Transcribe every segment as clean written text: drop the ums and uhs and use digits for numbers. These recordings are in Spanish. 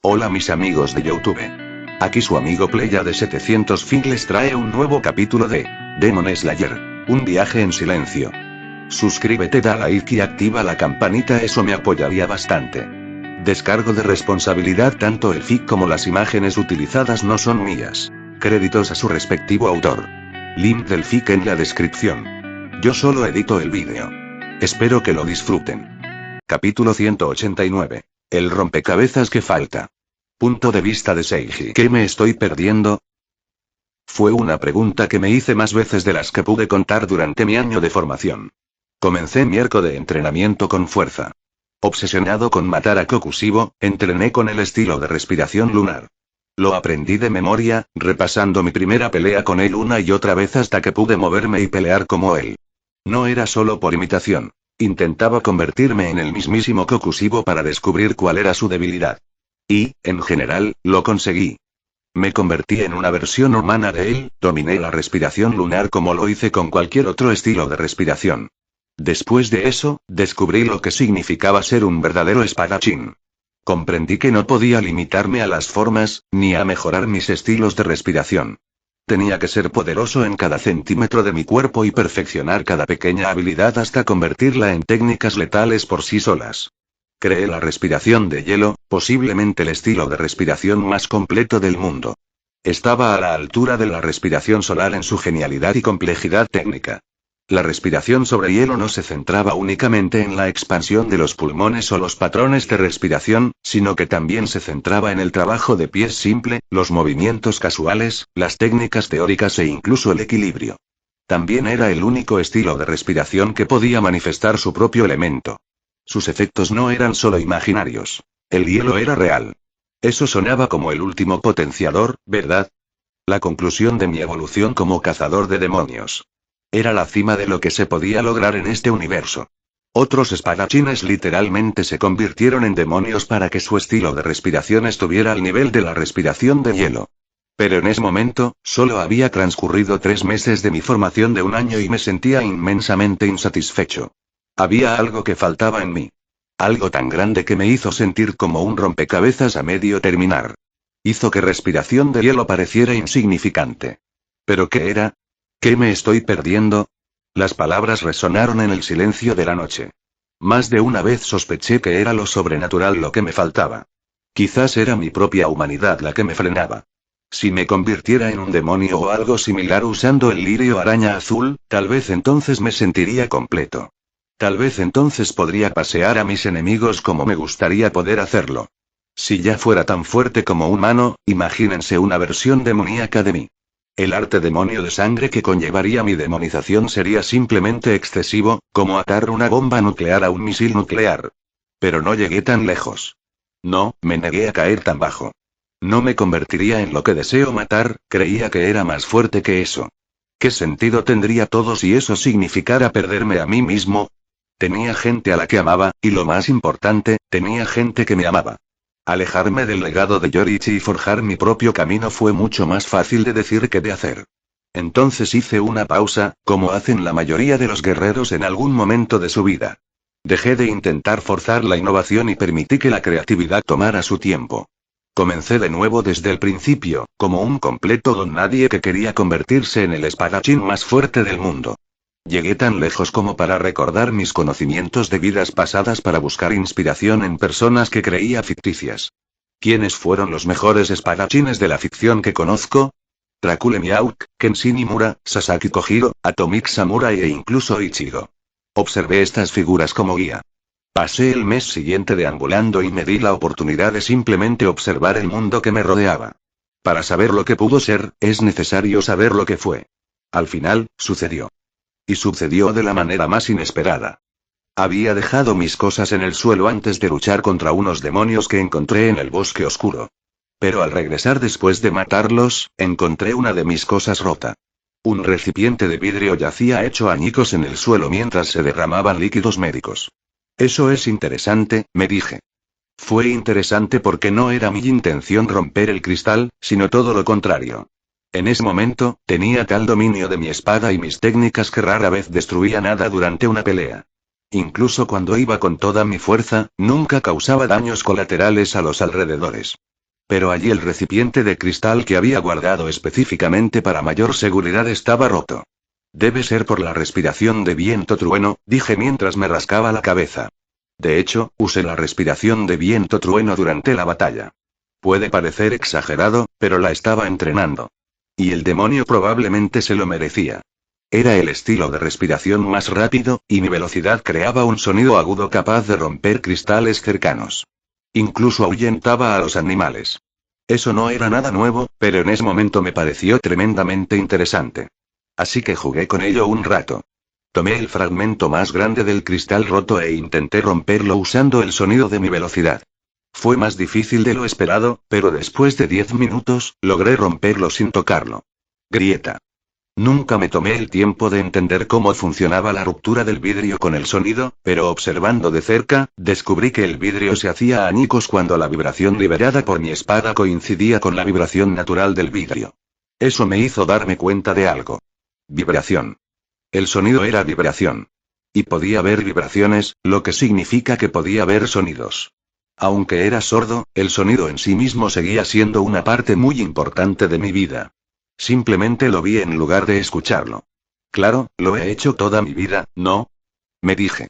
Hola mis amigos de YouTube. Aquí su amigo Playa de 700 Fin les trae un nuevo capítulo de Demon Slayer, un viaje en silencio. Suscríbete, da like y activa la campanita, eso me apoyaría bastante. Descargo de responsabilidad, tanto el fic como las imágenes utilizadas no son mías. Créditos a su respectivo autor. Link del fic en la descripción. Yo solo edito el vídeo. Espero que lo disfruten. Capítulo 189. El rompecabezas que falta. Punto de vista de Seiji. ¿Qué me estoy perdiendo? Fue una pregunta que me hice más veces de las que pude contar durante mi año de formación. Comencé mi arco de entrenamiento con fuerza. Obsesionado con matar a Kokushibo, entrené con el estilo de respiración lunar. Lo aprendí de memoria, repasando mi primera pelea con él una y otra vez hasta que pude moverme y pelear como él. No era solo por imitación. Intentaba convertirme en el mismísimo Kokushibo para descubrir cuál era su debilidad. Y, en general, lo conseguí. Me convertí en una versión humana de él, dominé la respiración lunar como lo hice con cualquier otro estilo de respiración. Después de eso, descubrí lo que significaba ser un verdadero espadachín. Comprendí que no podía limitarme a las formas, ni a mejorar mis estilos de respiración. Tenía que ser poderoso en cada centímetro de mi cuerpo y perfeccionar cada pequeña habilidad hasta convertirla en técnicas letales por sí solas. Creé la respiración de hielo, posiblemente el estilo de respiración más completo del mundo. Estaba a la altura de la respiración solar en su genialidad y complejidad técnica. La respiración sobre hielo no se centraba únicamente en la expansión de los pulmones o los patrones de respiración, sino que también se centraba en el trabajo de pies simple, los movimientos casuales, las técnicas teóricas e incluso el equilibrio. También era el único estilo de respiración que podía manifestar su propio elemento. Sus efectos no eran solo imaginarios. El hielo era real. Eso sonaba como el último potenciador, ¿verdad? La conclusión de mi evolución como cazador de demonios. Era la cima de lo que se podía lograr en este universo. Otros espadachines literalmente se convirtieron en demonios para que su estilo de respiración estuviera al nivel de la respiración de hielo. Pero en ese momento, solo había transcurrido 3 meses de mi formación de un año y me sentía inmensamente insatisfecho. Había algo que faltaba en mí. Algo tan grande que me hizo sentir como un rompecabezas a medio terminar. Hizo que respiración de hielo pareciera insignificante. ¿Pero qué era? ¿Qué me estoy perdiendo? Las palabras resonaron en el silencio de la noche. Más de una vez sospeché que era lo sobrenatural lo que me faltaba. Quizás era mi propia humanidad la que me frenaba. Si me convirtiera en un demonio o algo similar usando el lirio araña azul, tal vez entonces me sentiría completo. Tal vez entonces podría pasear a mis enemigos como me gustaría poder hacerlo. Si ya fuera tan fuerte como humano, imagínense una versión demoníaca de mí. El arte demonio de sangre que conllevaría mi demonización sería simplemente excesivo, como atar una bomba nuclear a un misil nuclear. Pero no llegué tan lejos. No, me negué a caer tan bajo. No me convertiría en lo que deseo matar, creía que era más fuerte que eso. ¿Qué sentido tendría todo si eso significara perderme a mí mismo? Tenía gente a la que amaba, y lo más importante, tenía gente que me amaba. Alejarme del legado de Yorichi y forjar mi propio camino fue mucho más fácil de decir que de hacer. Entonces hice una pausa, como hacen la mayoría de los guerreros en algún momento de su vida. Dejé de intentar forzar la innovación y permití que la creatividad tomara su tiempo. Comencé de nuevo desde el principio, como un completo don nadie que quería convertirse en el espadachín más fuerte del mundo. Llegué tan lejos como para recordar mis conocimientos de vidas pasadas para buscar inspiración en personas que creía ficticias. ¿Quiénes fueron los mejores espadachines de la ficción que conozco? Dracule Miauk, Kenshin Imura, Sasaki Kojiro, Atomic Samurai e incluso Ichigo. Observé estas figuras como guía. Pasé el mes siguiente deambulando y me di la oportunidad de simplemente observar el mundo que me rodeaba. Para saber lo que pudo ser, es necesario saber lo que fue. Al final, sucedió. Y sucedió de la manera más inesperada. Había dejado mis cosas en el suelo antes de luchar contra unos demonios que encontré en el bosque oscuro. Pero al regresar después de matarlos, encontré una de mis cosas rota. Un recipiente de vidrio yacía hecho añicos en el suelo mientras se derramaban líquidos médicos. Eso es interesante, me dije. Fue interesante porque no era mi intención romper el cristal, sino todo lo contrario. En ese momento, tenía tal dominio de mi espada y mis técnicas que rara vez destruía nada durante una pelea. Incluso cuando iba con toda mi fuerza, nunca causaba daños colaterales a los alrededores. Pero allí el recipiente de cristal que había guardado específicamente para mayor seguridad estaba roto. Debe ser por la respiración de viento trueno, dije mientras me rascaba la cabeza. De hecho, usé la respiración de viento trueno durante la batalla. Puede parecer exagerado, pero la estaba entrenando. Y el demonio probablemente se lo merecía. Era el estilo de respiración más rápido, y mi velocidad creaba un sonido agudo capaz de romper cristales cercanos. Incluso ahuyentaba a los animales. Eso no era nada nuevo, pero en ese momento me pareció tremendamente interesante. Así que jugué con ello un rato. Tomé el fragmento más grande del cristal roto e intenté romperlo usando el sonido de mi velocidad. Fue más difícil de lo esperado, pero después de 10 minutos, logré romperlo sin tocarlo. Grieta. Nunca me tomé el tiempo de entender cómo funcionaba la ruptura del vidrio con el sonido, pero observando de cerca, descubrí que el vidrio se hacía añicos cuando la vibración liberada por mi espada coincidía con la vibración natural del vidrio. Eso me hizo darme cuenta de algo. Vibración. El sonido era vibración. Y podía ver vibraciones, lo que significa que podía ver sonidos. Aunque era sordo, el sonido en sí mismo seguía siendo una parte muy importante de mi vida. Simplemente lo vi en lugar de escucharlo. Claro, lo he hecho toda mi vida, ¿no? Me dije.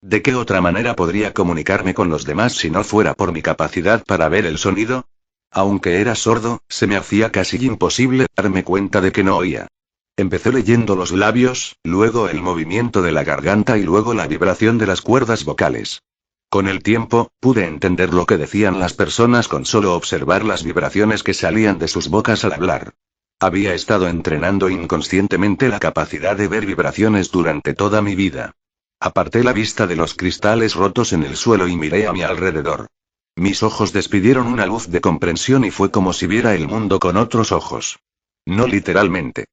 ¿De qué otra manera podría comunicarme con los demás si no fuera por mi capacidad para ver el sonido? Aunque era sordo, se me hacía casi imposible darme cuenta de que no oía. Empecé leyendo los labios, luego el movimiento de la garganta y luego la vibración de las cuerdas vocales. Con el tiempo, pude entender lo que decían las personas con solo observar las vibraciones que salían de sus bocas al hablar. Había estado entrenando inconscientemente la capacidad de ver vibraciones durante toda mi vida. Aparté la vista de los cristales rotos en el suelo y miré a mi alrededor. Mis ojos despidieron una luz de comprensión y fue como si viera el mundo con otros ojos. No literalmente.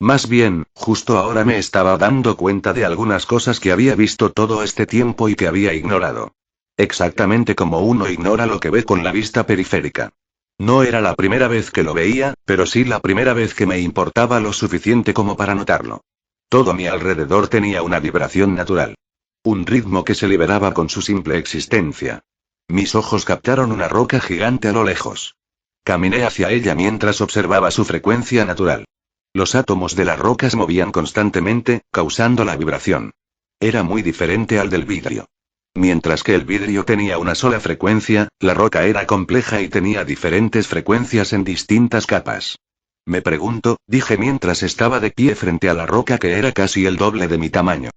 Más bien, justo ahora me estaba dando cuenta de algunas cosas que había visto todo este tiempo y que había ignorado. Exactamente como uno ignora lo que ve con la vista periférica. No era la primera vez que lo veía, pero sí la primera vez que me importaba lo suficiente como para notarlo. Todo a mi alrededor tenía una vibración natural. Un ritmo que se liberaba con su simple existencia. Mis ojos captaron una roca gigante a lo lejos. Caminé hacia ella mientras observaba su frecuencia natural. Los átomos de la roca se movían constantemente, causando la vibración. Era muy diferente al del vidrio. Mientras que el vidrio tenía una sola frecuencia, la roca era compleja y tenía diferentes frecuencias en distintas capas. Me pregunto, dije mientras estaba de pie frente a la roca que era casi el doble de mi tamaño.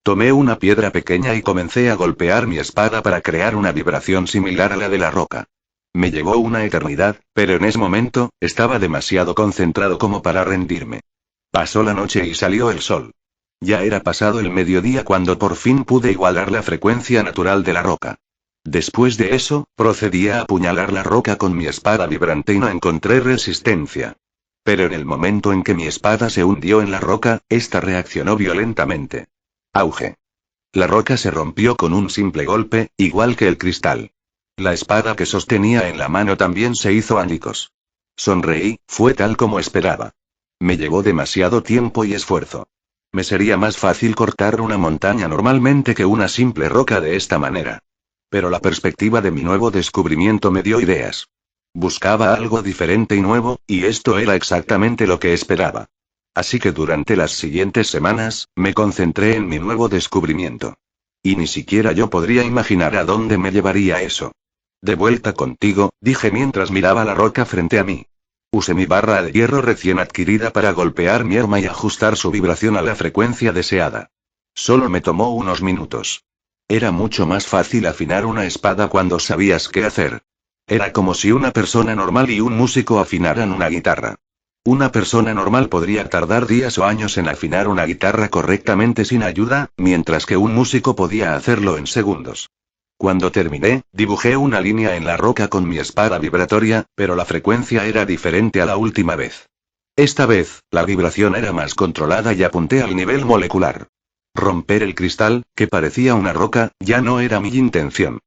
Tomé una piedra pequeña y comencé a golpear mi espada para crear una vibración similar a la de la roca. Me llevó una eternidad, pero en ese momento, estaba demasiado concentrado como para rendirme. Pasó la noche y salió el sol. Ya era pasado el mediodía cuando por fin pude igualar la frecuencia natural de la roca. Después de eso, procedí a apuñalar la roca con mi espada vibrante y no encontré resistencia. Pero en el momento en que mi espada se hundió en la roca, esta reaccionó violentamente. Auge. La roca se rompió con un simple golpe, igual que el cristal. La espada que sostenía en la mano también se hizo añicos. Sonreí, fue tal como esperaba. Me llevó demasiado tiempo y esfuerzo. Me sería más fácil cortar una montaña normalmente que una simple roca de esta manera. Pero la perspectiva de mi nuevo descubrimiento me dio ideas. Buscaba algo diferente y nuevo, y esto era exactamente lo que esperaba. Así que durante las siguientes semanas, me concentré en mi nuevo descubrimiento. Y ni siquiera yo podría imaginar a dónde me llevaría eso. De vuelta contigo, dije mientras miraba la roca frente a mí. Usé mi barra de hierro recién adquirida para golpear mi arma y ajustar su vibración a la frecuencia deseada. Solo me tomó unos minutos. Era mucho más fácil afinar una espada cuando sabías qué hacer. Era como si una persona normal y un músico afinaran una guitarra. Una persona normal podría tardar días o años en afinar una guitarra correctamente sin ayuda, mientras que un músico podía hacerlo en segundos. Cuando terminé, dibujé una línea en la roca con mi espada vibratoria, pero la frecuencia era diferente a la última vez. Esta vez, la vibración era más controlada y apunté al nivel molecular. Romper el cristal, que parecía una roca, ya no era mi intención.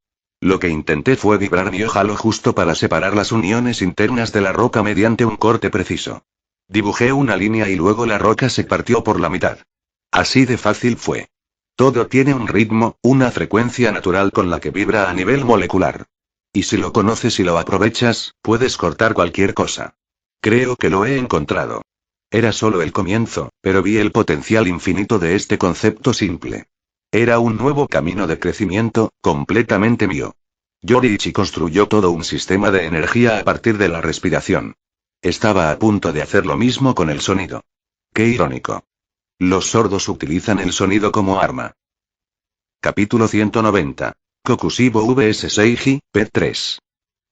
Lo que intenté fue vibrar mi hoja lo justo para separar las uniones internas de la roca mediante un corte preciso. Dibujé una línea y luego la roca se partió por la mitad. Así de fácil fue. Todo tiene un ritmo, una frecuencia natural con la que vibra a nivel molecular. Y si lo conoces y lo aprovechas, puedes cortar cualquier cosa. Creo que lo he encontrado. Era solo el comienzo, pero vi el potencial infinito de este concepto simple. Era un nuevo camino de crecimiento, completamente mío. Yoriichi construyó todo un sistema de energía a partir de la respiración. Estaba a punto de hacer lo mismo con el sonido. Qué irónico. Los sordos utilizan el sonido como arma. Capítulo 190. Kokushibo vs Seiji, P3.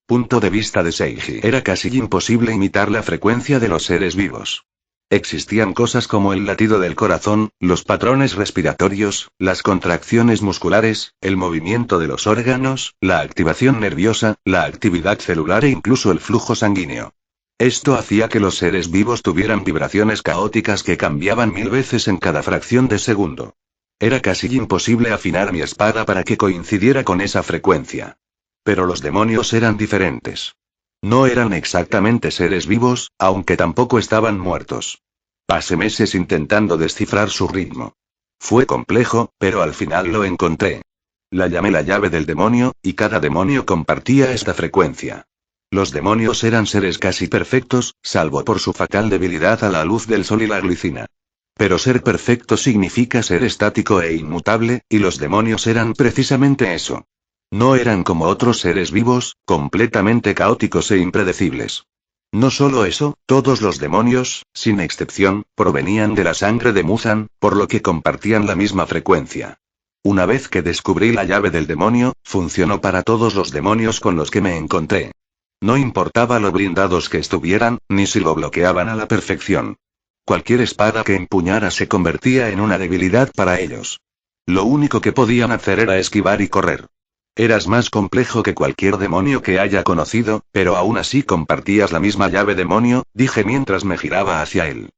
Punto de vista de Seiji. Era casi imposible imitar la frecuencia de los seres vivos. Existían cosas como el latido del corazón, los patrones respiratorios, las contracciones musculares, el movimiento de los órganos, la activación nerviosa, la actividad celular e incluso el flujo sanguíneo. Esto hacía que los seres vivos tuvieran vibraciones caóticas que cambiaban 1000 veces en cada fracción de segundo. Era casi imposible afinar mi espada para que coincidiera con esa frecuencia. Pero los demonios eran diferentes. No eran exactamente seres vivos, aunque tampoco estaban muertos. Pasé meses intentando descifrar su ritmo. Fue complejo, pero al final lo encontré. La llamé la llave del demonio, y cada demonio compartía esta frecuencia. Los demonios eran seres casi perfectos, salvo por su fatal debilidad a la luz del sol y la glicina. Pero ser perfecto significa ser estático e inmutable, y los demonios eran precisamente eso. No eran como otros seres vivos, completamente caóticos e impredecibles. No solo eso, todos los demonios, sin excepción, provenían de la sangre de Muzan, por lo que compartían la misma frecuencia. Una vez que descubrí la llave del demonio, funcionó para todos los demonios con los que me encontré. No importaba lo blindados que estuvieran, ni si lo bloqueaban a la perfección. Cualquier espada que empuñara se convertía en una debilidad para ellos. Lo único que podían hacer era esquivar y correr. Eras más complejo que cualquier demonio que haya conocido, pero aún así compartías la misma llave demonio, dije mientras me giraba hacia él.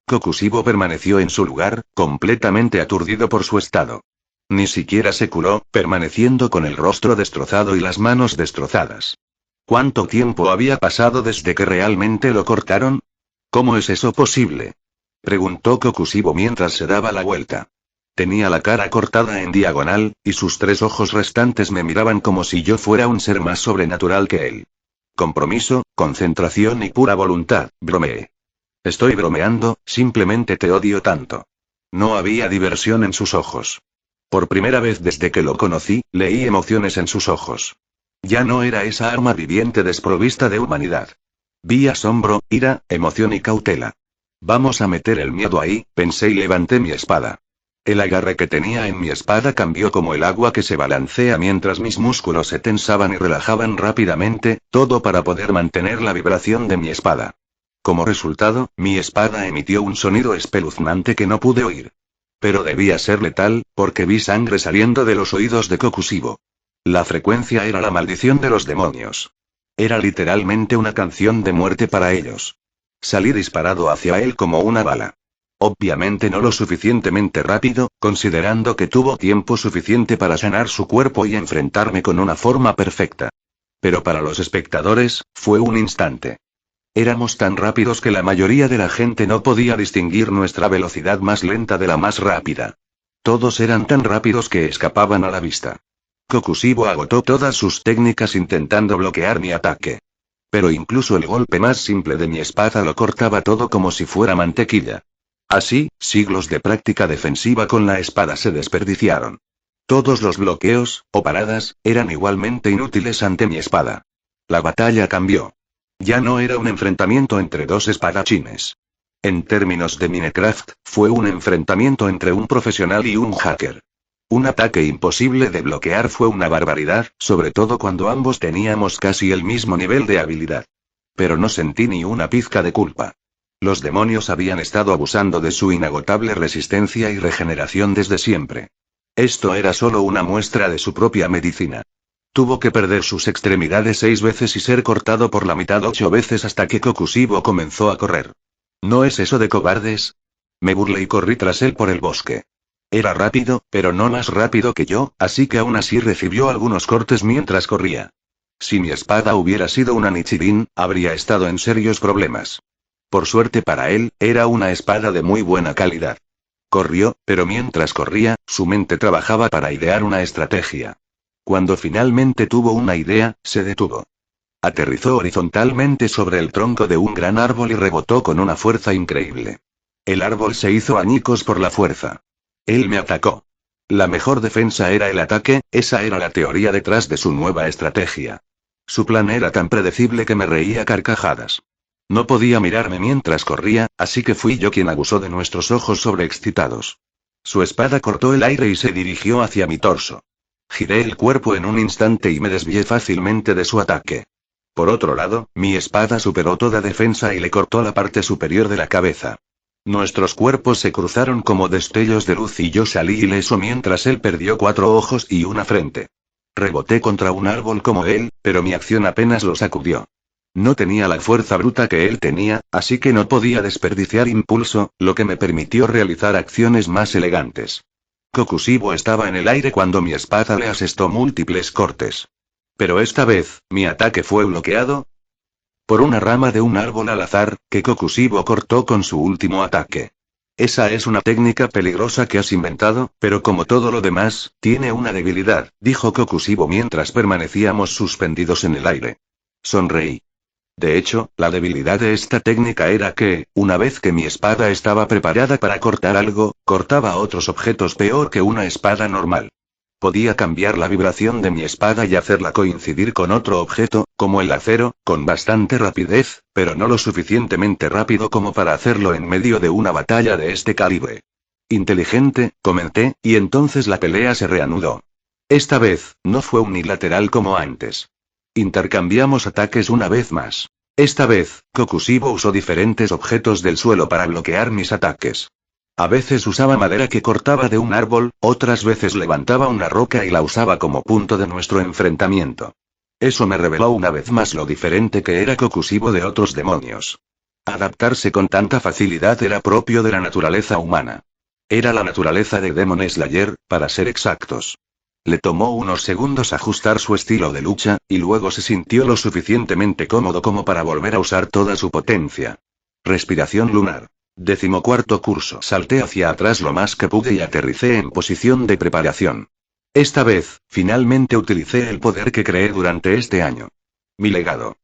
Kokushibo permaneció en su lugar, completamente aturdido por su estado. Ni siquiera se curó, permaneciendo con el rostro destrozado y las manos destrozadas. ¿Cuánto tiempo había pasado desde que realmente lo cortaron? ¿Cómo es eso posible? Preguntó Kokushibo mientras se daba la vuelta. Tenía la cara cortada en diagonal, y sus 3 ojos restantes me miraban como si yo fuera un ser más sobrenatural que él. Compromiso, concentración y pura voluntad, bromeé. Estoy bromeando, simplemente te odio tanto. No había diversión en sus ojos. Por primera vez desde que lo conocí, leí emociones en sus ojos. Ya no era esa arma viviente desprovista de humanidad. Vi asombro, ira, emoción y cautela. Vamos a meter el miedo ahí, pensé y levanté mi espada. El agarre que tenía en mi espada cambió como el agua que se balancea mientras mis músculos se tensaban y relajaban rápidamente, todo para poder mantener la vibración de mi espada. Como resultado, mi espada emitió un sonido espeluznante que no pude oír. Pero debía ser letal, porque vi sangre saliendo de los oídos de Kokushibo. La frecuencia era la maldición de los demonios. Era literalmente una canción de muerte para ellos. Salí disparado hacia él como una bala. Obviamente no lo suficientemente rápido, considerando que tuvo tiempo suficiente para sanar su cuerpo y enfrentarme con una forma perfecta. Pero para los espectadores, fue un instante. Éramos tan rápidos que la mayoría de la gente no podía distinguir nuestra velocidad más lenta de la más rápida. Todos eran tan rápidos que escapaban a la vista. Kokushibo agotó todas sus técnicas intentando bloquear mi ataque. Pero incluso el golpe más simple de mi espada lo cortaba todo como si fuera mantequilla. Así, siglos de práctica defensiva con la espada se desperdiciaron. Todos los bloqueos, o paradas, eran igualmente inútiles ante mi espada. La batalla cambió. Ya no era un enfrentamiento entre 2 espadachines. En términos de Minecraft, fue un enfrentamiento entre un profesional y un hacker. Un ataque imposible de bloquear fue una barbaridad, sobre todo cuando ambos teníamos casi el mismo nivel de habilidad. Pero no sentí ni una pizca de culpa. Los demonios habían estado abusando de su inagotable resistencia y regeneración desde siempre. Esto era solo una muestra de su propia medicina. Tuvo que perder sus extremidades 6 veces y ser cortado por la mitad 8 veces hasta que Kokushibo comenzó a correr. ¿No es eso de cobardes? Me burlé y corrí tras él por el bosque. Era rápido, pero no más rápido que yo, así que aún así recibió algunos cortes mientras corría. Si mi espada hubiera sido una Nichirin, habría estado en serios problemas. Por suerte para él, era una espada de muy buena calidad. Corrió, pero mientras corría, su mente trabajaba para idear una estrategia. Cuando finalmente tuvo una idea, se detuvo. Aterrizó horizontalmente sobre el tronco de un gran árbol y rebotó con una fuerza increíble. El árbol se hizo añicos por la fuerza. Él me atacó. La mejor defensa era el ataque, esa era la teoría detrás de su nueva estrategia. Su plan era tan predecible que me reía a carcajadas. No podía mirarme mientras corría, así que fui yo quien abusó de nuestros ojos sobreexcitados. Su espada cortó el aire y se dirigió hacia mi torso. Giré el cuerpo en un instante y me desvié fácilmente de su ataque. Por otro lado, mi espada superó toda defensa y le cortó la parte superior de la cabeza. Nuestros cuerpos se cruzaron como destellos de luz y yo salí ileso mientras él perdió 4 ojos y una frente. Reboté contra un árbol como él, pero mi acción apenas lo sacudió. No tenía la fuerza bruta que él tenía, así que no podía desperdiciar impulso, lo que me permitió realizar acciones más elegantes. Kokushibo estaba en el aire cuando mi espada le asestó múltiples cortes. Pero esta vez, mi ataque fue bloqueado por una rama de un árbol al azar, que Kokushibo cortó con su último ataque. Esa es una técnica peligrosa que has inventado, pero como todo lo demás, tiene una debilidad, dijo Kokushibo mientras permanecíamos suspendidos en el aire. Sonreí. De hecho, la debilidad de esta técnica era que, una vez que mi espada estaba preparada para cortar algo, cortaba otros objetos peor que una espada normal. Podía cambiar la vibración de mi espada y hacerla coincidir con otro objeto, como el acero, con bastante rapidez, pero no lo suficientemente rápido como para hacerlo en medio de una batalla de este calibre. Inteligente, comenté, y entonces la pelea se reanudó. Esta vez, no fue unilateral como antes. Intercambiamos ataques una vez más. Esta vez, Kokushibo usó diferentes objetos del suelo para bloquear mis ataques. A veces usaba madera que cortaba de un árbol, otras veces levantaba una roca y la usaba como punto de nuestro enfrentamiento. Eso me reveló una vez más lo diferente que era Kokushibo de otros demonios. Adaptarse con tanta facilidad era propio de la naturaleza humana. Era la naturaleza de Demon Slayer, para ser exactos. Le tomó unos segundos ajustar su estilo de lucha, y luego se sintió lo suficientemente cómodo como para volver a usar toda su potencia. Respiración lunar. 14º curso. Salté hacia atrás lo más que pude y aterricé en posición de preparación. Esta vez, finalmente utilicé el poder que creé durante este año. Mi legado.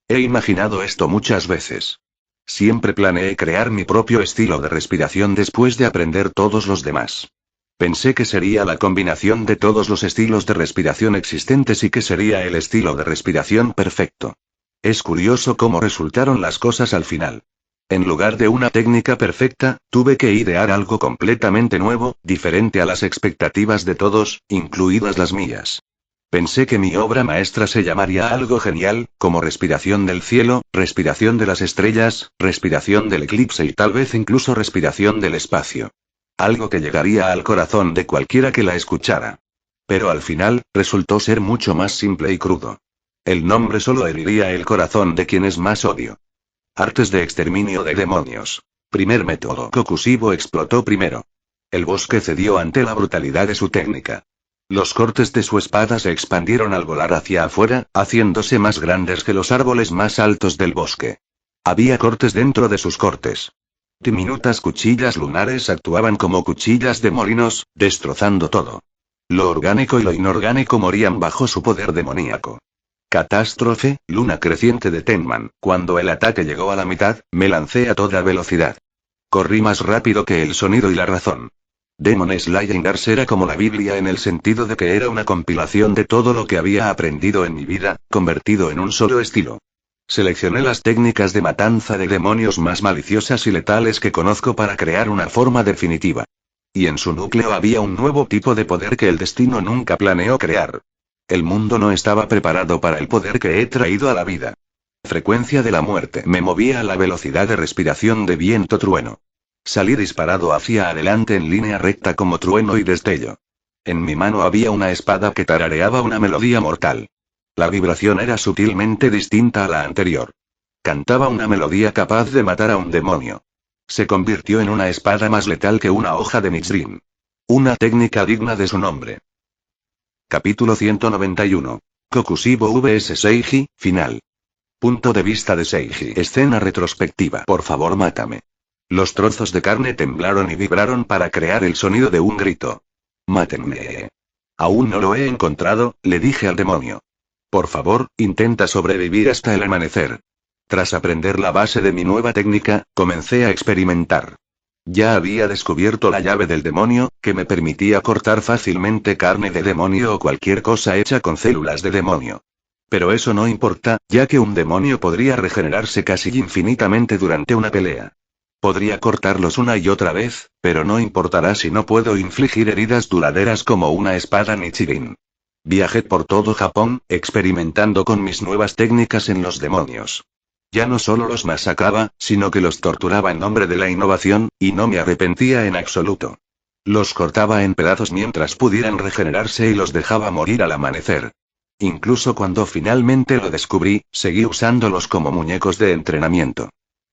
He imaginado esto muchas veces. Siempre planeé crear mi propio estilo de respiración después de aprender todos los demás. Pensé que sería la combinación de todos los estilos de respiración existentes y que sería el estilo de respiración perfecto. Es curioso cómo resultaron las cosas al final. En lugar de una técnica perfecta, tuve que idear algo completamente nuevo, diferente a las expectativas de todos, incluidas las mías. Pensé que mi obra maestra se llamaría algo genial, como respiración del cielo, respiración de las estrellas, respiración del eclipse y tal vez incluso respiración del espacio. Algo que llegaría al corazón de cualquiera que la escuchara. Pero al final, resultó ser mucho más simple y crudo. El nombre solo heriría el corazón de quienes más odio. Artes de exterminio de demonios. Primer método. Kokushibo explotó primero. El bosque cedió ante la brutalidad de su técnica. Los cortes de su espada se expandieron al volar hacia afuera, haciéndose más grandes que los árboles más altos del bosque. Había cortes dentro de sus cortes. Diminutas cuchillas lunares actuaban como cuchillas de molinos, destrozando todo. Lo orgánico y lo inorgánico morían bajo su poder demoníaco. Catástrofe, luna creciente de Tenman. Cuando el ataque llegó a la mitad, me lancé a toda velocidad. Corrí más rápido que el sonido y la razón. Demon Slayer era como la Biblia en el sentido de que era una compilación de todo lo que había aprendido en mi vida, convertido en un solo estilo. Seleccioné las técnicas de matanza de demonios más maliciosas y letales que conozco para crear una forma definitiva. Y en su núcleo había un nuevo tipo de poder que el destino nunca planeó crear. El mundo no estaba preparado para el poder que he traído a la vida. Frecuencia de la muerte. Me movía a la velocidad de respiración de viento trueno. Salí disparado hacia adelante en línea recta como trueno y destello. En mi mano había una espada que tarareaba una melodía mortal. La vibración era sutilmente distinta a la anterior. Cantaba una melodía capaz de matar a un demonio. Se convirtió en una espada más letal que una hoja de Mizrin. Una técnica digna de su nombre. Capítulo 191. Kokushibo vs Seiji, final. Punto de vista de Seiji. Escena retrospectiva. Por favor, mátame. Los trozos de carne temblaron y vibraron para crear el sonido de un grito. Mátenme. Aún no lo he encontrado, le dije al demonio. Por favor, intenta sobrevivir hasta el amanecer. Tras aprender la base de mi nueva técnica, comencé a experimentar. Ya había descubierto la llave del demonio, que me permitía cortar fácilmente carne de demonio o cualquier cosa hecha con células de demonio. Pero eso no importa, ya que un demonio podría regenerarse casi infinitamente durante una pelea. Podría cortarlos una y otra vez, pero no importará si no puedo infligir heridas duraderas como una espada Nichirin. Viajé por todo Japón, experimentando con mis nuevas técnicas en los demonios. Ya no solo los masacraba, sino que los torturaba en nombre de la innovación, y no me arrepentía en absoluto. Los cortaba en pedazos mientras pudieran regenerarse y los dejaba morir al amanecer. Incluso cuando finalmente lo descubrí, seguí usándolos como muñecos de entrenamiento.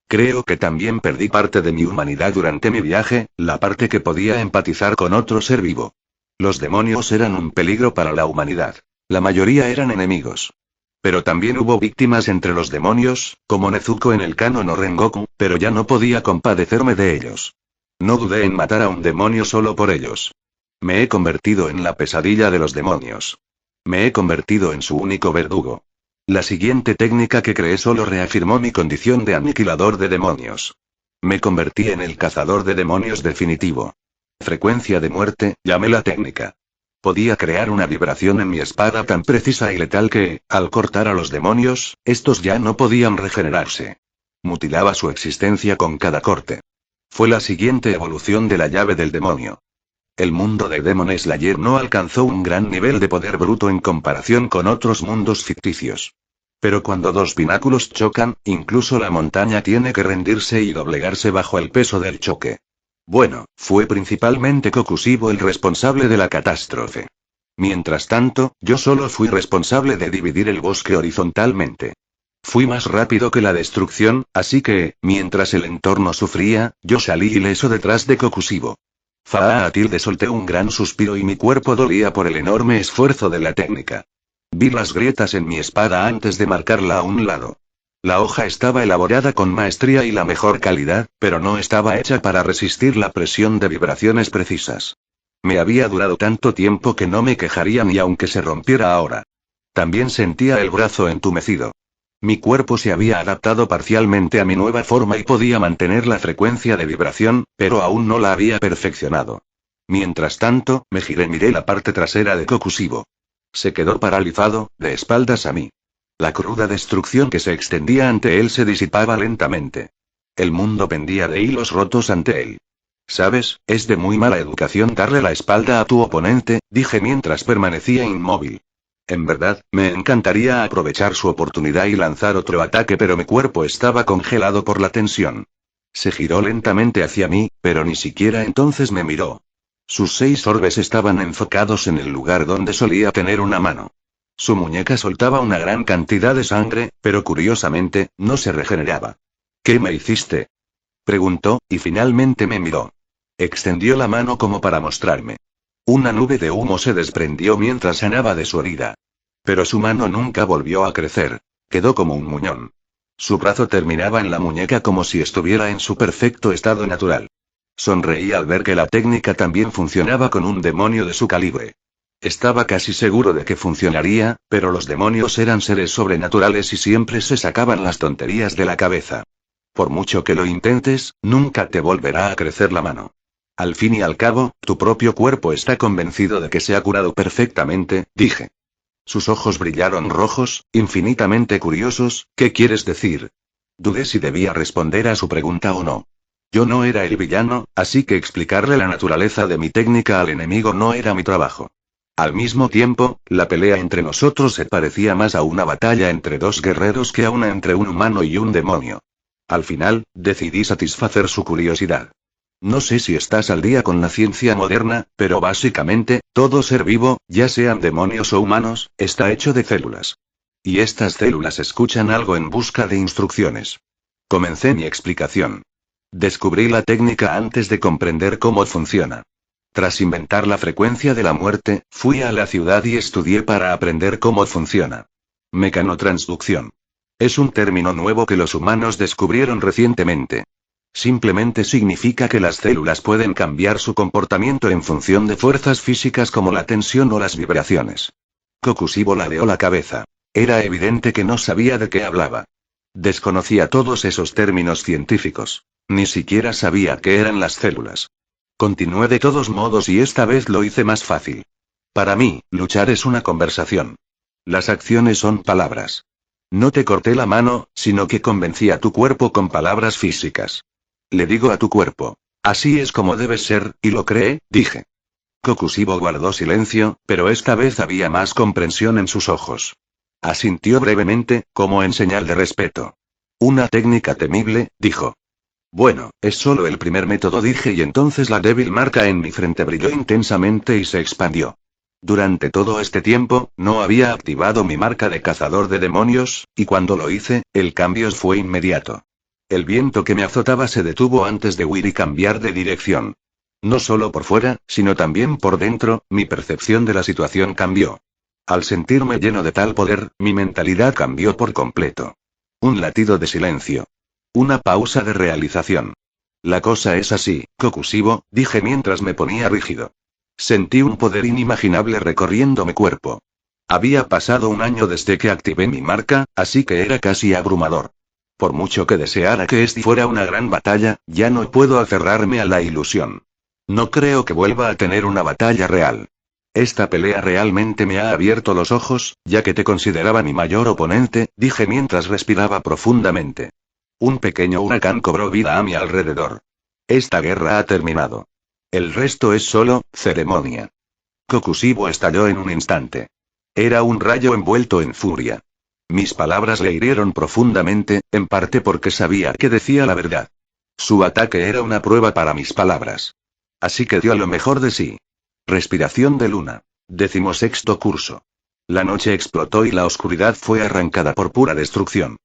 Creo que también perdí parte de mi humanidad durante mi viaje, la parte que podía empatizar con otro ser vivo. Los demonios eran un peligro para la humanidad. La mayoría eran enemigos. Pero también hubo víctimas entre los demonios, como Nezuko en el Kano no Rengoku, pero ya no podía compadecerme de ellos. No dudé en matar a un demonio solo por ellos. Me he convertido en la pesadilla de los demonios. Me he convertido en su único verdugo. La siguiente técnica que creé solo reafirmó mi condición de aniquilador de demonios. Me convertí en el cazador de demonios definitivo. Frecuencia de muerte, llamé la técnica. Podía crear una vibración en mi espada tan precisa y letal que, al cortar a los demonios, estos ya no podían regenerarse. Mutilaba su existencia con cada corte. Fue la siguiente evolución de la llave del demonio. El mundo de Demon Slayer no alcanzó un gran nivel de poder bruto en comparación con otros mundos ficticios. Pero cuando dos pináculos chocan, incluso la montaña tiene que rendirse y doblegarse bajo el peso del choque. Bueno, fue principalmente Kokushibo el responsable de la catástrofe. Mientras tanto, yo solo fui responsable de dividir el bosque horizontalmente. Fui más rápido que la destrucción, así que, mientras el entorno sufría, yo salí ileso detrás de Kokushibo. Faatilde solté un gran suspiro y mi cuerpo dolía por el enorme esfuerzo de la técnica. Vi las grietas en mi espada antes de marcarla a un lado. La hoja estaba elaborada con maestría y la mejor calidad, pero no estaba hecha para resistir la presión de vibraciones precisas. Me había durado tanto tiempo que no me quejaría ni aunque se rompiera ahora. También sentía el brazo entumecido. Mi cuerpo se había adaptado parcialmente a mi nueva forma y podía mantener la frecuencia de vibración, pero aún no la había perfeccionado. Mientras tanto, me giré y miré la parte trasera de Kokushibo. Se quedó paralizado, de espaldas a mí. La cruda destrucción que se extendía ante él se disipaba lentamente. El mundo pendía de hilos rotos ante él. ¿Sabes? Es de muy mala educación darle la espalda a tu oponente, dije mientras permanecía inmóvil. En verdad, me encantaría aprovechar su oportunidad y lanzar otro ataque, pero mi cuerpo estaba congelado por la tensión. Se giró lentamente hacia mí, pero ni siquiera entonces me miró. Sus 6 orbes estaban enfocados en el lugar donde solía tener una mano. Su muñeca soltaba una gran cantidad de sangre, pero curiosamente, no se regeneraba. ¿Qué me hiciste?, preguntó, y finalmente me miró. Extendió la mano como para mostrarme. Una nube de humo se desprendió mientras sanaba de su herida. Pero su mano nunca volvió a crecer. Quedó como un muñón. Su brazo terminaba en la muñeca como si estuviera en su perfecto estado natural. Sonreí al ver que la técnica también funcionaba con un demonio de su calibre. Estaba casi seguro de que funcionaría, pero los demonios eran seres sobrenaturales y siempre se sacaban las tonterías de la cabeza. Por mucho que lo intentes, nunca te volverá a crecer la mano. Al fin y al cabo, tu propio cuerpo está convencido de que se ha curado perfectamente, dije. Sus ojos brillaron rojos, infinitamente curiosos. ¿Qué quieres decir? Dudé si debía responder a su pregunta o no. Yo no era el villano, así que explicarle la naturaleza de mi técnica al enemigo no era mi trabajo. Al mismo tiempo, la pelea entre nosotros se parecía más a una batalla entre dos guerreros que a una entre un humano y un demonio. Al final, decidí satisfacer su curiosidad. No sé si estás al día con la ciencia moderna, pero básicamente, todo ser vivo, ya sean demonios o humanos, está hecho de células. Y estas células escuchan algo en busca de instrucciones. Comencé mi explicación. Descubrí la técnica antes de comprender cómo funciona. Tras inventar la frecuencia de la muerte, fui a la ciudad y estudié para aprender cómo funciona. Mecanotransducción. Es un término nuevo que los humanos descubrieron recientemente. simplemente significa que las células pueden cambiar su comportamiento en función de fuerzas físicas como la tensión o las vibraciones. Kokushibo ladeó la cabeza. Era evidente que no sabía de qué hablaba. Desconocía todos esos términos científicos. Ni siquiera sabía qué eran las células. Continué de todos modos y esta vez lo hice más fácil. Para mí, luchar es una conversación. Las acciones son palabras. No te corté la mano, sino que convencí a tu cuerpo con palabras físicas. Le digo a tu cuerpo. Así es como debes ser, y lo cree, dije. Kokushibo guardó silencio, pero esta vez había más comprensión en sus ojos. Asintió brevemente, como en señal de respeto. Una técnica temible, dijo. Bueno, es solo el primer método, dije, y entonces la débil marca en mi frente brilló intensamente y se expandió. Durante todo este tiempo, no había activado mi marca de cazador de demonios, y cuando lo hice, el cambio fue inmediato. El viento que me azotaba se detuvo antes de huir y cambiar de dirección. No solo por fuera, sino también por dentro, mi percepción de la situación cambió. Al sentirme lleno de tal poder, mi mentalidad cambió por completo. Un latido de silencio. Una pausa de realización. La cosa es así, Kokushibo, dije mientras me ponía rígido. Sentí un poder inimaginable recorriendo mi cuerpo. Había pasado un año desde que activé mi marca, así que era casi abrumador. Por mucho que deseara que este fuera una gran batalla, ya no puedo aferrarme a la ilusión. No creo que vuelva a tener una batalla real. Esta pelea realmente me ha abierto los ojos, ya que te consideraba mi mayor oponente, dije mientras respiraba profundamente. Un pequeño huracán cobró vida a mi alrededor. Esta guerra ha terminado. El resto es solo ceremonia. Kokushibo estalló en un instante. Era un rayo envuelto en furia. Mis palabras le hirieron profundamente, en parte porque sabía que decía la verdad. Su ataque era una prueba para mis palabras. Así que dio lo mejor de sí. Respiración de luna. 16º curso. La noche explotó y la oscuridad fue arrancada por pura destrucción.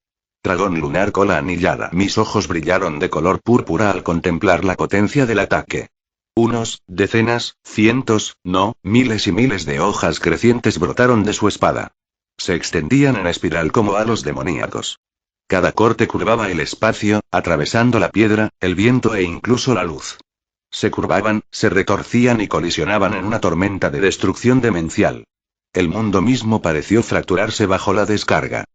Dragón lunar cola anillada. Mis ojos brillaron de color púrpura al contemplar la potencia del ataque. Unos, decenas, cientos, no, miles y miles de hojas crecientes brotaron de su espada. Se extendían en espiral como halos demoníacos. Cada corte curvaba el espacio, atravesando la piedra, el viento e incluso la luz. Se curvaban, se retorcían y colisionaban en una tormenta de destrucción demencial. El mundo mismo pareció fracturarse bajo la descarga.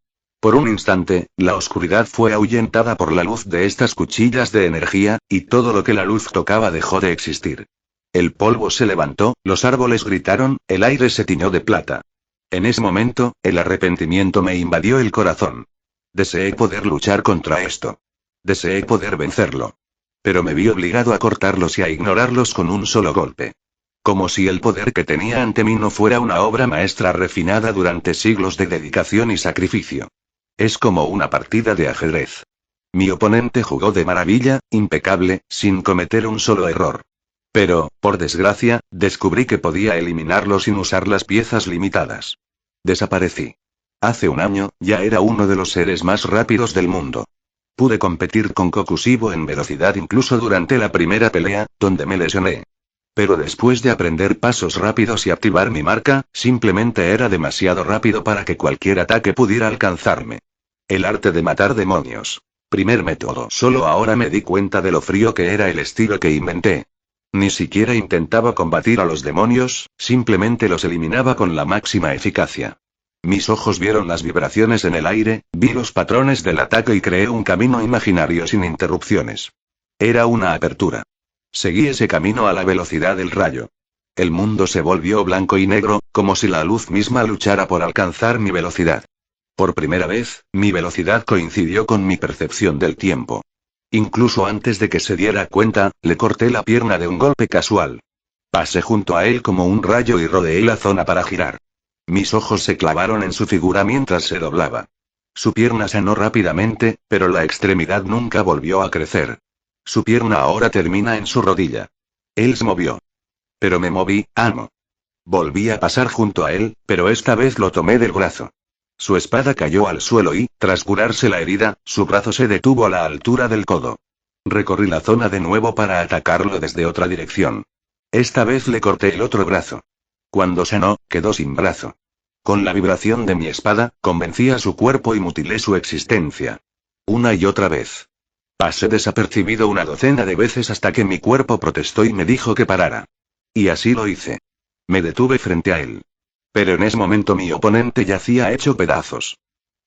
Por un instante, la oscuridad fue ahuyentada por la luz de estas cuchillas de energía, y todo lo que la luz tocaba dejó de existir. El polvo se levantó, los árboles gritaron, el aire se tiñó de plata. En ese momento, el arrepentimiento me invadió el corazón. Deseé poder luchar contra esto. Deseé poder vencerlo. Pero me vi obligado a cortarlos y a ignorarlos con un solo golpe. Como si el poder que tenía ante mí no fuera una obra maestra refinada durante siglos de dedicación y sacrificio. Es como una partida de ajedrez. Mi oponente jugó de maravilla, impecable, sin cometer un solo error. Pero, por desgracia, descubrí que podía eliminarlo sin usar las piezas limitadas. Desaparecí. Hace un año, ya era uno de los seres más rápidos del mundo. Pude competir con Kokushibo en velocidad incluso durante la primera pelea, donde me lesioné. Pero después de aprender pasos rápidos y activar mi marca, simplemente era demasiado rápido para que cualquier ataque pudiera alcanzarme. El arte de matar demonios. Primer método. Solo ahora me di cuenta de lo frío que era el estilo que inventé. Ni siquiera intentaba combatir a los demonios, simplemente los eliminaba con la máxima eficacia. Mis ojos vieron las vibraciones en el aire, vi los patrones del ataque y creé un camino imaginario sin interrupciones. Era una apertura. Seguí ese camino a la velocidad del rayo. El mundo se volvió blanco y negro, como si la luz misma luchara por alcanzar mi velocidad. Por primera vez, mi velocidad coincidió con mi percepción del tiempo. Incluso antes de que se diera cuenta, le corté la pierna de un golpe casual. Pasé junto a él como un rayo y rodeé la zona para girar. Mis ojos se clavaron en su figura mientras se doblaba. Su pierna sanó rápidamente, pero la extremidad nunca volvió a crecer. Su pierna ahora termina en su rodilla. Él se movió. Pero me moví, amo. Volví a pasar junto a él, pero esta vez lo tomé del brazo. Su espada cayó al suelo y, tras curarse la herida, su brazo se detuvo a la altura del codo. Recorrí la zona de nuevo para atacarlo desde otra dirección. Esta vez le corté el otro brazo. Cuando sanó, quedó sin brazo. Con la vibración de mi espada, convencí a su cuerpo y mutilé su existencia. Una y otra vez. Pasé desapercibido una docena de veces hasta que mi cuerpo protestó y me dijo que parara. Y así lo hice. Me detuve frente a él. Pero en ese momento mi oponente yacía hecho pedazos.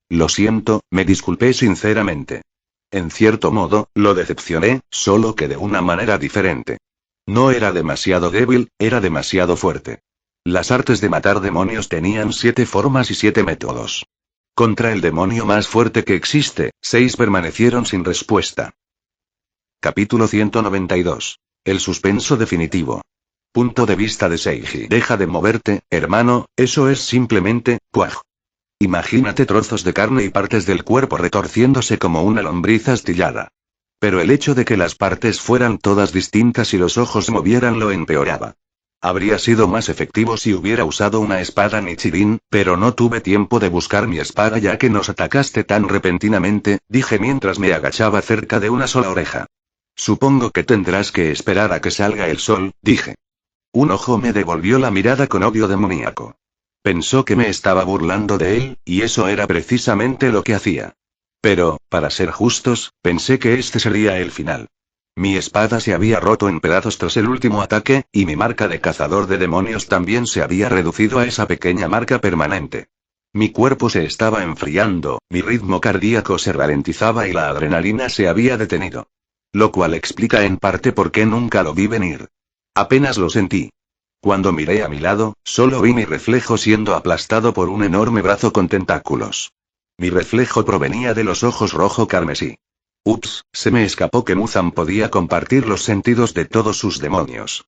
Lo siento, me disculpé sinceramente. En cierto modo, lo decepcioné, solo que de una manera diferente. No era demasiado débil, era demasiado fuerte. Las artes de matar demonios tenían 7 formas y 7 métodos. Contra el demonio más fuerte que existe, 6 permanecieron sin respuesta. Capítulo 192. El suspenso definitivo. Punto de vista de Seiji. Deja de moverte, hermano, eso es simplemente, ¡cuaj! Imagínate trozos de carne y partes del cuerpo retorciéndose como una lombriz astillada. Pero el hecho de que las partes fueran todas distintas y los ojos movieran lo empeoraba. Habría sido más efectivo si hubiera usado una espada Nichirin, pero no tuve tiempo de buscar mi espada ya que nos atacaste tan repentinamente, dije mientras me agachaba cerca de una sola oreja. Supongo que tendrás que esperar a que salga el sol, dije. Un ojo me devolvió la mirada con odio demoníaco. Pensó que me estaba burlando de él, y eso era precisamente lo que hacía. Pero, para ser justos, pensé que este sería el final. Mi espada se había roto en pedazos tras el último ataque, y mi marca de cazador de demonios también se había reducido a esa pequeña marca permanente. Mi cuerpo se estaba enfriando, mi ritmo cardíaco se ralentizaba y la adrenalina se había detenido. Lo cual explica en parte por qué nunca lo vi venir. Apenas lo sentí. Cuando miré a mi lado, solo vi mi reflejo siendo aplastado por un enorme brazo con tentáculos. Mi reflejo provenía de los ojos rojo carmesí. Ups, se me escapó que Muzan podía compartir los sentidos de todos sus demonios.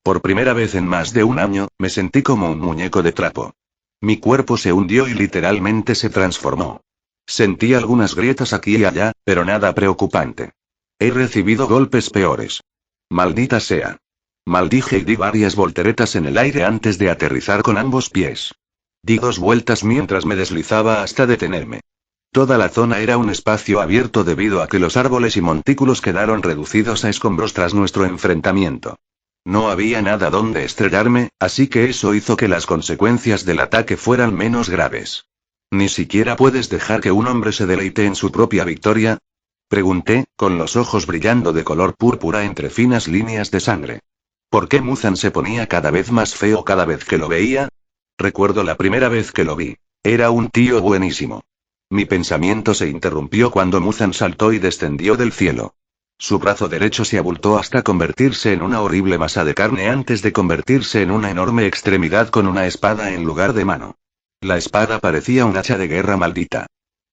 Por primera vez en más de un año, me sentí como un muñeco de trapo. Mi cuerpo se hundió y literalmente se transformó. Sentí algunas grietas aquí y allá, pero nada preocupante. He recibido golpes peores. Maldita sea. Maldije y di varias volteretas en el aire antes de aterrizar con ambos pies. Di 2 vueltas mientras me deslizaba hasta detenerme. Toda la zona era un espacio abierto debido a que los árboles y montículos quedaron reducidos a escombros tras nuestro enfrentamiento. No había nada donde estrellarme, así que eso hizo que las consecuencias del ataque fueran menos graves. ¿Ni siquiera puedes dejar que un hombre se deleite en su propia victoria? Pregunté, con los ojos brillando de color púrpura entre finas líneas de sangre. ¿Por qué Muzan se ponía cada vez más feo cada vez que lo veía? Recuerdo la primera vez que lo vi. Era un tío buenísimo. Mi pensamiento se interrumpió cuando Muzan saltó y descendió del cielo. Su brazo derecho se abultó hasta convertirse en una horrible masa de carne antes de convertirse en una enorme extremidad con una espada en lugar de mano. La espada parecía un hacha de guerra maldita.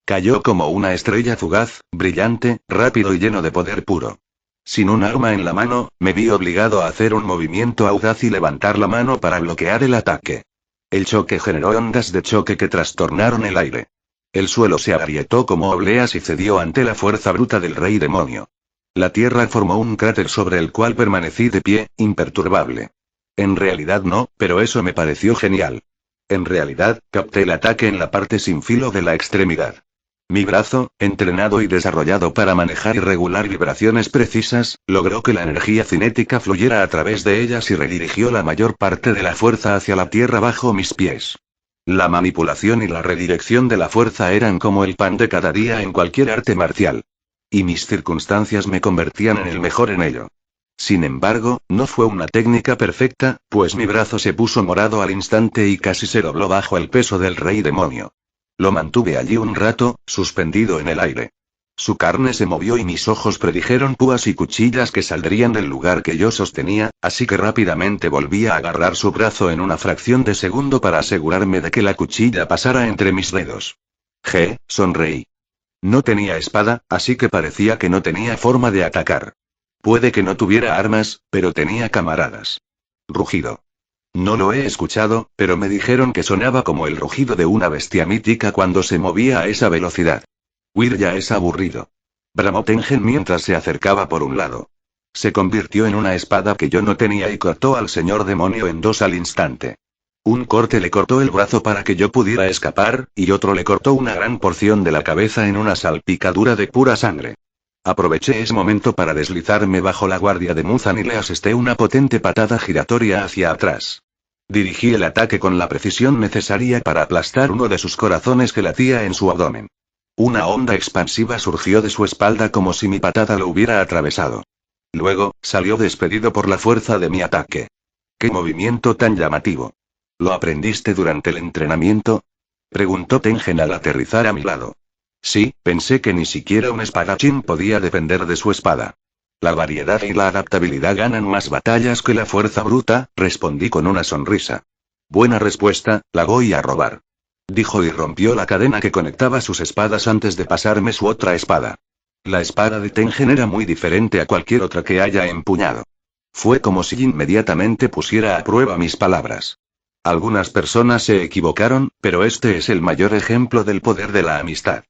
Cayó como una estrella fugaz, brillante, rápido y lleno de poder puro. Sin un arma en la mano, me vi obligado a hacer un movimiento audaz y levantar la mano para bloquear el ataque. El choque generó ondas de choque que trastornaron el aire. El suelo se agrietó como obleas y cedió ante la fuerza bruta del rey demonio. La tierra formó un cráter sobre el cual permanecí de pie, imperturbable. En realidad no, pero eso me pareció genial. En realidad, capté el ataque en la parte sin filo de la extremidad. Mi brazo, entrenado y desarrollado para manejar y regular vibraciones precisas, logró que la energía cinética fluyera a través de ellas y redirigió la mayor parte de la fuerza hacia la tierra bajo mis pies. La manipulación y la redirección de la fuerza eran como el pan de cada día en cualquier arte marcial. Y mis circunstancias me convertían en el mejor en ello. Sin embargo, no fue una técnica perfecta, pues mi brazo se puso morado al instante y casi se dobló bajo el peso del rey demonio. Lo mantuve allí un rato, suspendido en el aire. Su carne se movió y mis ojos predijeron púas y cuchillas que saldrían del lugar que yo sostenía, así que rápidamente volví a agarrar su brazo en una fracción de segundo para asegurarme de que la cuchilla pasara entre mis dedos. Sonreí. No tenía espada, así que parecía que no tenía forma de atacar. Puede que no tuviera armas, pero tenía camaradas. Rugido. No lo he escuchado, pero me dijeron que sonaba como el rugido de una bestia mítica cuando se movía a esa velocidad. Huir ya es aburrido. Bramó Tengen mientras se acercaba por un lado. Se convirtió en una espada que yo no tenía y cortó al señor demonio en 2 al instante. Un corte le cortó el brazo para que yo pudiera escapar, y otro le cortó una gran porción de la cabeza en una salpicadura de pura sangre. Aproveché ese momento para deslizarme bajo la guardia de Muzan y le asesté una potente patada giratoria hacia atrás. Dirigí el ataque con la precisión necesaria para aplastar uno de sus corazones que latía en su abdomen. Una onda expansiva surgió de su espalda como si mi patada lo hubiera atravesado. Luego, salió despedido por la fuerza de mi ataque. ¡Qué movimiento tan llamativo! ¿Lo aprendiste durante el entrenamiento? Preguntó Tengen al aterrizar a mi lado. Sí, pensé que ni siquiera un espadachín podía depender de su espada. La variedad y la adaptabilidad ganan más batallas que la fuerza bruta, respondí con una sonrisa. Buena respuesta, la voy a robar. Dijo y rompió la cadena que conectaba sus espadas antes de pasarme su otra espada. La espada de Tengen era muy diferente a cualquier otra que haya empuñado. Fue como si inmediatamente pusiera a prueba mis palabras. Algunas personas se equivocaron, pero este es el mayor ejemplo del poder de la amistad.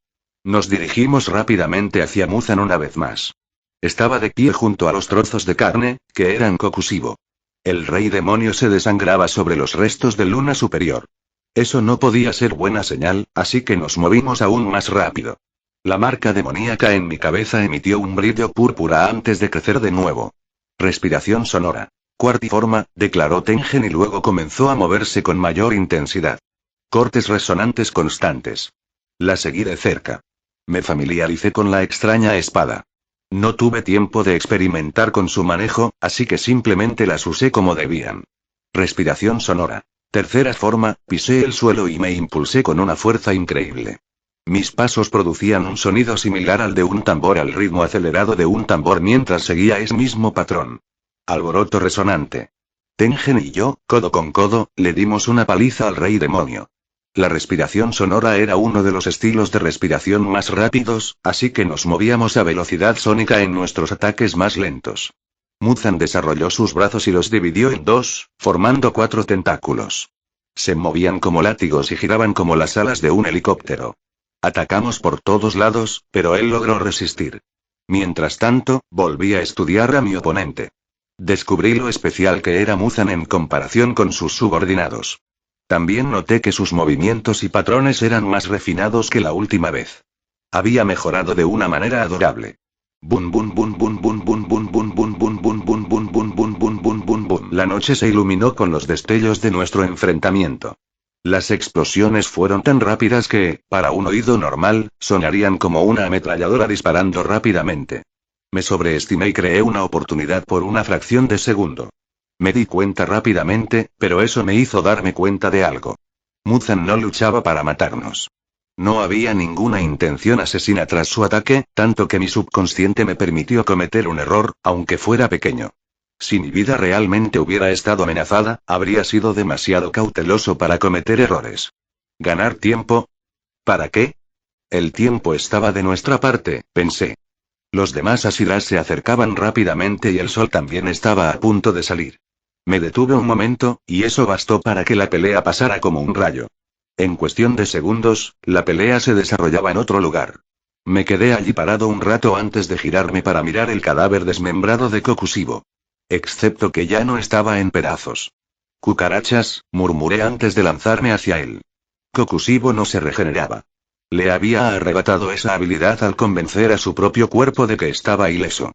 Nos dirigimos rápidamente hacia Muzan una vez más. Estaba de pie junto a los trozos de carne, que eran Kokushibo. El rey demonio se desangraba sobre los restos de luna superior. Eso no podía ser buena señal, así que nos movimos aún más rápido. La marca demoníaca en mi cabeza emitió un brillo púrpura antes de crecer de nuevo. Respiración sonora. Cuartiforma, declaró Tengen y luego comenzó a moverse con mayor intensidad. Cortes resonantes constantes. La seguí de cerca. Me familiaricé con la extraña espada. No tuve tiempo de experimentar con su manejo, así que simplemente las usé como debían. Respiración sonora. Tercera forma, pisé el suelo y me impulsé con una fuerza increíble. Mis pasos producían un sonido similar al de un tambor al ritmo acelerado de un tambor mientras seguía ese mismo patrón. Alboroto resonante. Tengen y yo, codo con codo, le dimos una paliza al rey demonio. La respiración sonora era uno de los estilos de respiración más rápidos, así que nos movíamos a velocidad sónica en nuestros ataques más lentos. Muzan desarrolló sus brazos y los dividió en dos, formando 4 tentáculos. Se movían como látigos y giraban como las alas de un helicóptero. Atacamos por todos lados, pero él logró resistir. Mientras tanto, volví a estudiar a mi oponente. Descubrí lo especial que era Muzan en comparación con sus subordinados. También noté que sus movimientos y patrones eran más refinados que la última vez. Había mejorado de una manera adorable. Bum bum bum bum bum bum bum bum bum bum bum bum bum bum bum bum bum bum bum. La noche se iluminó con los destellos de nuestro enfrentamiento. Las explosiones fueron tan rápidas que, para un oído normal, sonarían como una ametralladora disparando rápidamente. Me sobreestimé y creé una oportunidad por una fracción de segundo. Me di cuenta rápidamente, pero eso me hizo darme cuenta de algo. Muzan no luchaba para matarnos. No había ninguna intención asesina tras su ataque, tanto que mi subconsciente me permitió cometer un error, aunque fuera pequeño. Si mi vida realmente hubiera estado amenazada, habría sido demasiado cauteloso para cometer errores. ¿Ganar tiempo? ¿Para qué? El tiempo estaba de nuestra parte, pensé. Los demás Asiras se acercaban rápidamente y el sol también estaba a punto de salir. Me detuve un momento, y eso bastó para que la pelea pasara como un rayo. En cuestión de segundos, la pelea se desarrollaba en otro lugar. Me quedé allí parado un rato antes de girarme para mirar el cadáver desmembrado de Kokushibo. Excepto que ya no estaba en pedazos. Cucarachas, murmuré antes de lanzarme hacia él. Kokushibo no se regeneraba. Le había arrebatado esa habilidad al convencer a su propio cuerpo de que estaba ileso.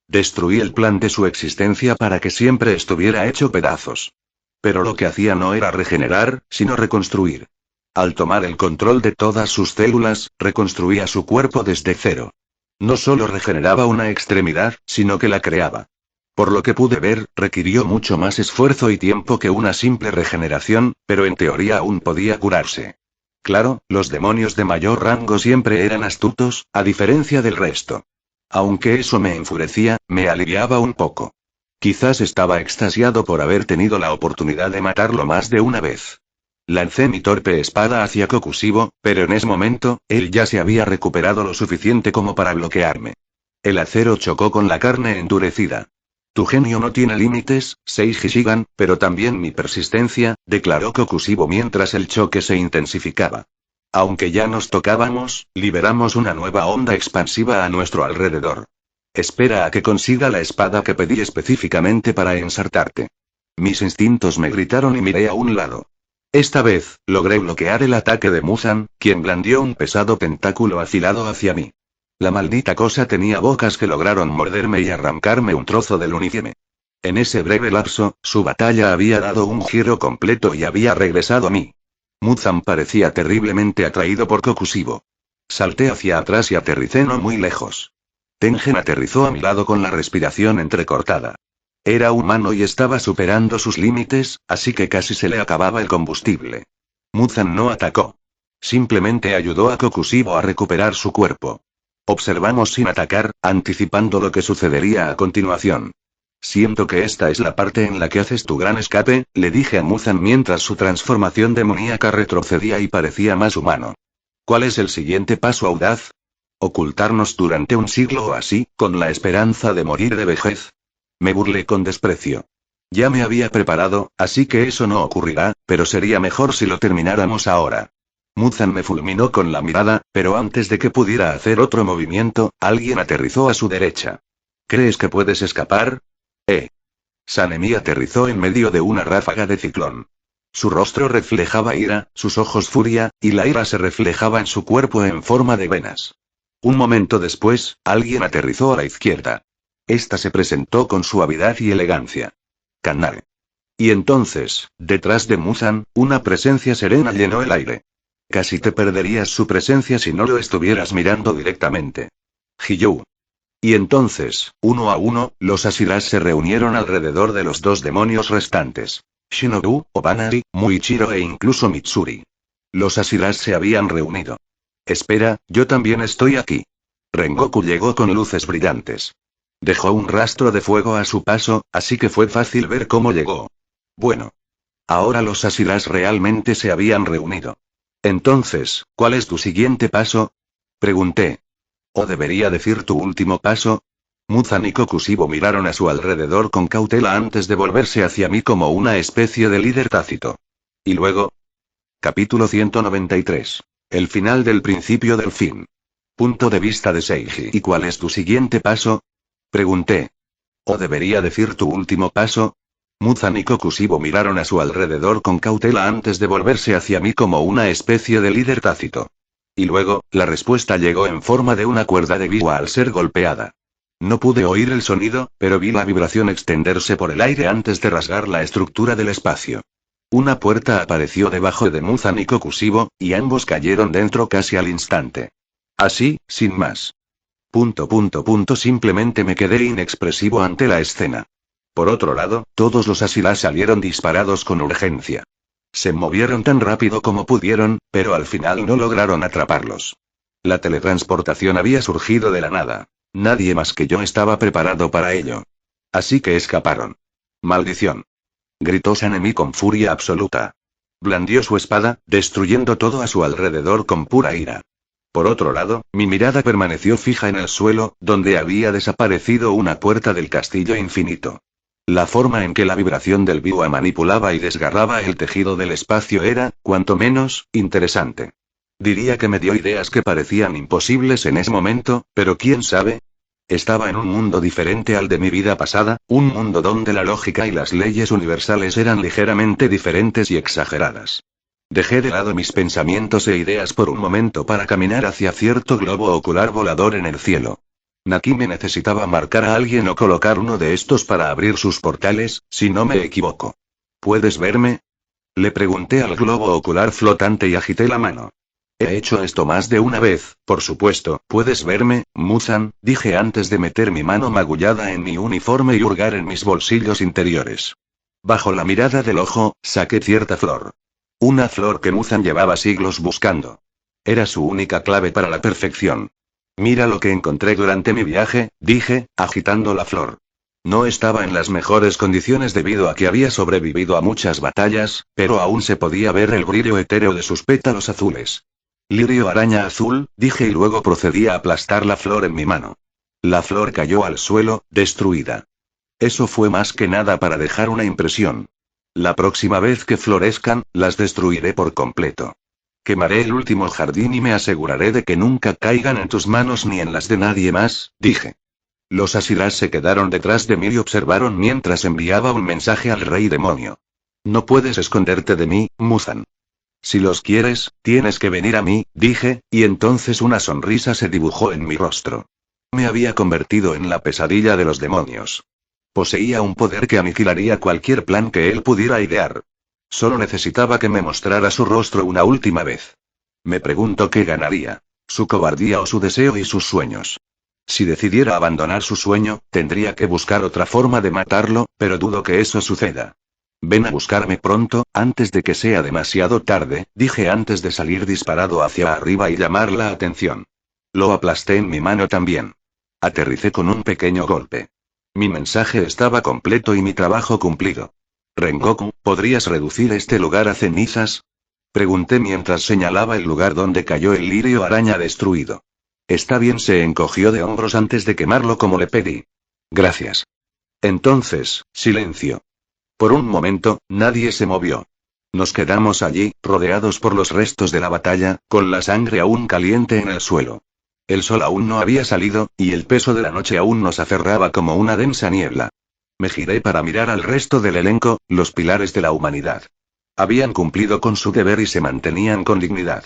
Destruí el plan de su existencia para que siempre estuviera hecho pedazos. Pero lo que hacía no era regenerar, sino reconstruir. Al tomar el control de todas sus células, reconstruía su cuerpo desde cero. No solo regeneraba una extremidad, sino que la creaba. Por lo que pude ver, requirió mucho más esfuerzo y tiempo que una simple regeneración, pero en teoría aún podía curarse. Claro, los demonios de mayor rango siempre eran astutos, a diferencia del resto. Aunque eso me enfurecía, me aliviaba un poco. Quizás estaba extasiado por haber tenido la oportunidad de matarlo más de una vez. Lancé mi torpe espada hacia Kokushibo, pero en ese momento, él ya se había recuperado lo suficiente como para bloquearme. El acero chocó con la carne endurecida. Tu genio no tiene límites, Seiji Shigan, pero también mi persistencia, declaró Kokushibo mientras el choque se intensificaba. Aunque ya nos tocábamos, liberamos una nueva onda expansiva a nuestro alrededor. Espera a que consiga la espada que pedí específicamente para ensartarte. Mis instintos me gritaron y miré a un lado. Esta vez, logré bloquear el ataque de Muzan, quien blandió un pesado tentáculo afilado hacia mí. La maldita cosa tenía bocas que lograron morderme y arrancarme un trozo del uniforme. En ese breve lapso, su batalla había dado un giro completo y había regresado a mí. Muzan parecía terriblemente atraído por Kokushibo. Salté hacia atrás y aterricé no muy lejos. Tengen aterrizó a mi lado con la respiración entrecortada. Era humano y estaba superando sus límites, así que casi se le acababa el combustible. Muzan no atacó. Simplemente ayudó a Kokushibo a recuperar su cuerpo. Observamos sin atacar, anticipando lo que sucedería a continuación. Siento que esta es la parte en la que haces tu gran escape, le dije a Muzan mientras su transformación demoníaca retrocedía y parecía más humano. ¿Cuál es el siguiente paso audaz? ¿Ocultarnos durante un siglo o así, con la esperanza de morir de vejez? Me burlé con desprecio. Ya me había preparado, así que eso no ocurrirá, pero sería mejor si lo termináramos ahora. Muzan me fulminó con la mirada, pero antes de que pudiera hacer otro movimiento, alguien aterrizó a su derecha. ¿Crees que puedes escapar? Sanemi aterrizó en medio de una ráfaga de ciclón. Su rostro reflejaba ira, sus ojos furia, y la ira se reflejaba en su cuerpo en forma de venas. Un momento después, alguien aterrizó a la izquierda. Esta se presentó con suavidad y elegancia. Kanare. Y entonces, detrás de Muzan, una presencia serena llenó el aire. Casi te perderías su presencia si no lo estuvieras mirando directamente. Hiyou. Y entonces, uno a uno, los Asiras se reunieron alrededor de los dos demonios restantes. Shinobu, Obanari, Muichiro e incluso Mitsuri. Los Asiras se habían reunido. Espera, yo también estoy aquí. Rengoku llegó con luces brillantes. Dejó un rastro de fuego a su paso, así que fue fácil ver cómo llegó. Bueno. Ahora los Asiras realmente se habían reunido. Entonces, ¿cuál es tu siguiente paso? Pregunté. ¿O debería decir tu último paso? Muzan y Kokushibo miraron a su alrededor con cautela antes de volverse hacia mí como una especie de líder tácito. ¿Y luego? Capítulo 193. El final del principio del fin. Punto de vista de Seiji. ¿Y cuál es tu siguiente paso? Pregunté. ¿O debería decir tu último paso? Muzan y Kokushibo miraron a su alrededor con cautela antes de volverse hacia mí como una especie de líder tácito. Y luego, la respuesta llegó en forma de una cuerda de biwa al ser golpeada. No pude oír el sonido, pero vi la vibración extenderse por el aire antes de rasgar la estructura del espacio. Una puerta apareció debajo de Muzan y Kokushibo, y ambos cayeron dentro casi al instante. Así, sin más. Simplemente me quedé inexpresivo ante la escena. Por otro lado, todos los Asilas salieron disparados con urgencia. Se movieron tan rápido como pudieron, pero al final no lograron atraparlos. La teletransportación había surgido de la nada. Nadie más que yo estaba preparado para ello. Así que escaparon. ¡Maldición! Gritó Sanemi con furia absoluta. Blandió su espada, destruyendo todo a su alrededor con pura ira. Por otro lado, mi mirada permaneció fija en el suelo, donde había desaparecido una puerta del castillo infinito. La forma en que la vibración del biwa manipulaba y desgarraba el tejido del espacio era, cuanto menos, interesante. Diría que me dio ideas que parecían imposibles en ese momento, pero quién sabe. Estaba en un mundo diferente al de mi vida pasada, un mundo donde la lógica y las leyes universales eran ligeramente diferentes y exageradas. Dejé de lado mis pensamientos e ideas por un momento para caminar hacia cierto globo ocular volador en el cielo. Nakime necesitaba marcar a alguien o colocar uno de estos para abrir sus portales, si no me equivoco. ¿Puedes verme? Le pregunté al globo ocular flotante y agité la mano. He hecho esto más de una vez, por supuesto. ¿Puedes verme, Muzan? Dije antes de meter mi mano magullada en mi uniforme y hurgar en mis bolsillos interiores. Bajo la mirada del ojo, saqué cierta flor. Una flor que Muzan llevaba siglos buscando. Era su única clave para la perfección. Mira lo que encontré durante mi viaje, dije, agitando la flor. No estaba en las mejores condiciones debido a que había sobrevivido a muchas batallas, pero aún se podía ver el brillo etéreo de sus pétalos azules. Lirio araña azul, dije y luego procedí a aplastar la flor en mi mano. La flor cayó al suelo, destruida. Eso fue más que nada para dejar una impresión. La próxima vez que florezcan, las destruiré por completo. Quemaré el último jardín y me aseguraré de que nunca caigan en tus manos ni en las de nadie más, dije. Los Asiras se quedaron detrás de mí y observaron mientras enviaba un mensaje al rey demonio. No puedes esconderte de mí, Muzan. Si los quieres, tienes que venir a mí, dije, y entonces una sonrisa se dibujó en mi rostro. Me había convertido en la pesadilla de los demonios. Poseía un poder que aniquilaría cualquier plan que él pudiera idear. Solo necesitaba que me mostrara su rostro una última vez. Me pregunto qué ganaría. Su cobardía o su deseo y sus sueños. Si decidiera abandonar su sueño, tendría que buscar otra forma de matarlo, pero dudo que eso suceda. Ven a buscarme pronto, antes de que sea demasiado tarde, dije antes de salir disparado hacia arriba y llamar la atención. Lo aplasté en mi mano también. Aterricé con un pequeño golpe. Mi mensaje estaba completo y mi trabajo cumplido. Rengoku, ¿podrías reducir este lugar a cenizas? Pregunté mientras señalaba el lugar donde cayó el lirio araña destruido. Está bien, se encogió de hombros antes de quemarlo como le pedí. Gracias. Entonces, silencio. Por un momento, nadie se movió. Nos quedamos allí, rodeados por los restos de la batalla, con la sangre aún caliente en el suelo. El sol aún no había salido, y el peso de la noche aún nos aferraba como una densa niebla. Me giré para mirar al resto del elenco, los pilares de la humanidad. Habían cumplido con su deber y se mantenían con dignidad.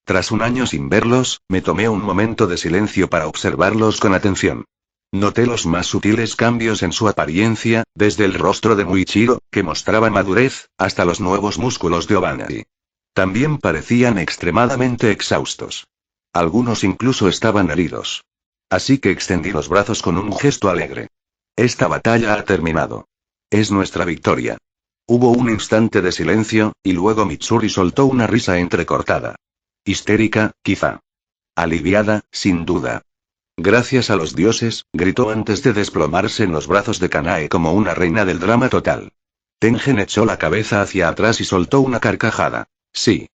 Tras un año sin verlos, me tomé un momento de silencio para observarlos con atención. Noté los más sutiles cambios en su apariencia, desde el rostro de Muichiro, que mostraba madurez, hasta los nuevos músculos de Obanai. También parecían extremadamente exhaustos. Algunos incluso estaban heridos. Así que extendí los brazos con un gesto alegre. Esta batalla ha terminado. Es nuestra victoria. Hubo un instante de silencio, y luego Mitsuri soltó una risa entrecortada. Histérica, quizá. Aliviada, sin duda. Gracias a los dioses, gritó antes de desplomarse en los brazos de Kanae como una reina del drama total. Tengen echó la cabeza hacia atrás y soltó una carcajada. Sí.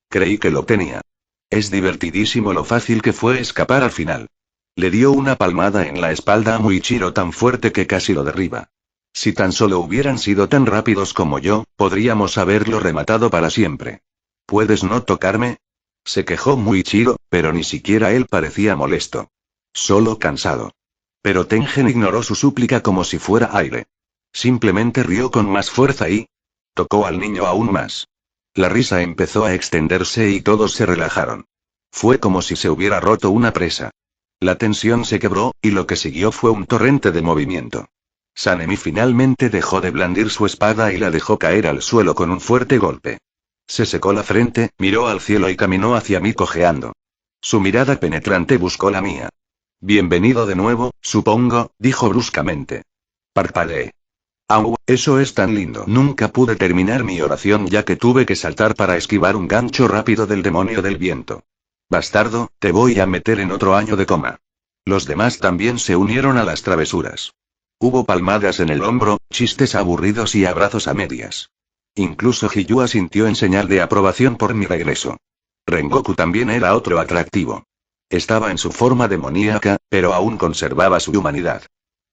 Creí que lo tenía. Es divertidísimo lo fácil que fue escapar al final. Le dio una palmada en la espalda a Muichiro tan fuerte que casi lo derriba. Si tan solo hubieran sido tan rápidos como yo, podríamos haberlo rematado para siempre. ¿Puedes no tocarme? Se quejó Muichiro, pero ni siquiera él parecía molesto. Solo cansado. Pero Tengen ignoró su súplica como si fuera aire. Simplemente rió con más fuerza y tocó al niño aún más. La risa empezó a extenderse y todos se relajaron. Fue como si se hubiera roto una presa. La tensión se quebró, y lo que siguió fue un torrente de movimiento. Sanemi finalmente dejó de blandir su espada y la dejó caer al suelo con un fuerte golpe. Se secó la frente, miró al cielo y caminó hacia mí cojeando. Su mirada penetrante buscó la mía. Bienvenido de nuevo, supongo, dijo bruscamente. Parpadeé. Au, eso es tan lindo. Nunca pude terminar mi oración ya que tuve que saltar para esquivar un gancho rápido del demonio del viento. Bastardo, te voy a meter en otro año de coma. Los demás también se unieron a las travesuras. Hubo palmadas en el hombro, chistes aburridos y abrazos a medias. Incluso Hiyua sintió en señal de aprobación por mi regreso. Rengoku también era otro atractivo. Estaba en su forma demoníaca, pero aún conservaba su humanidad.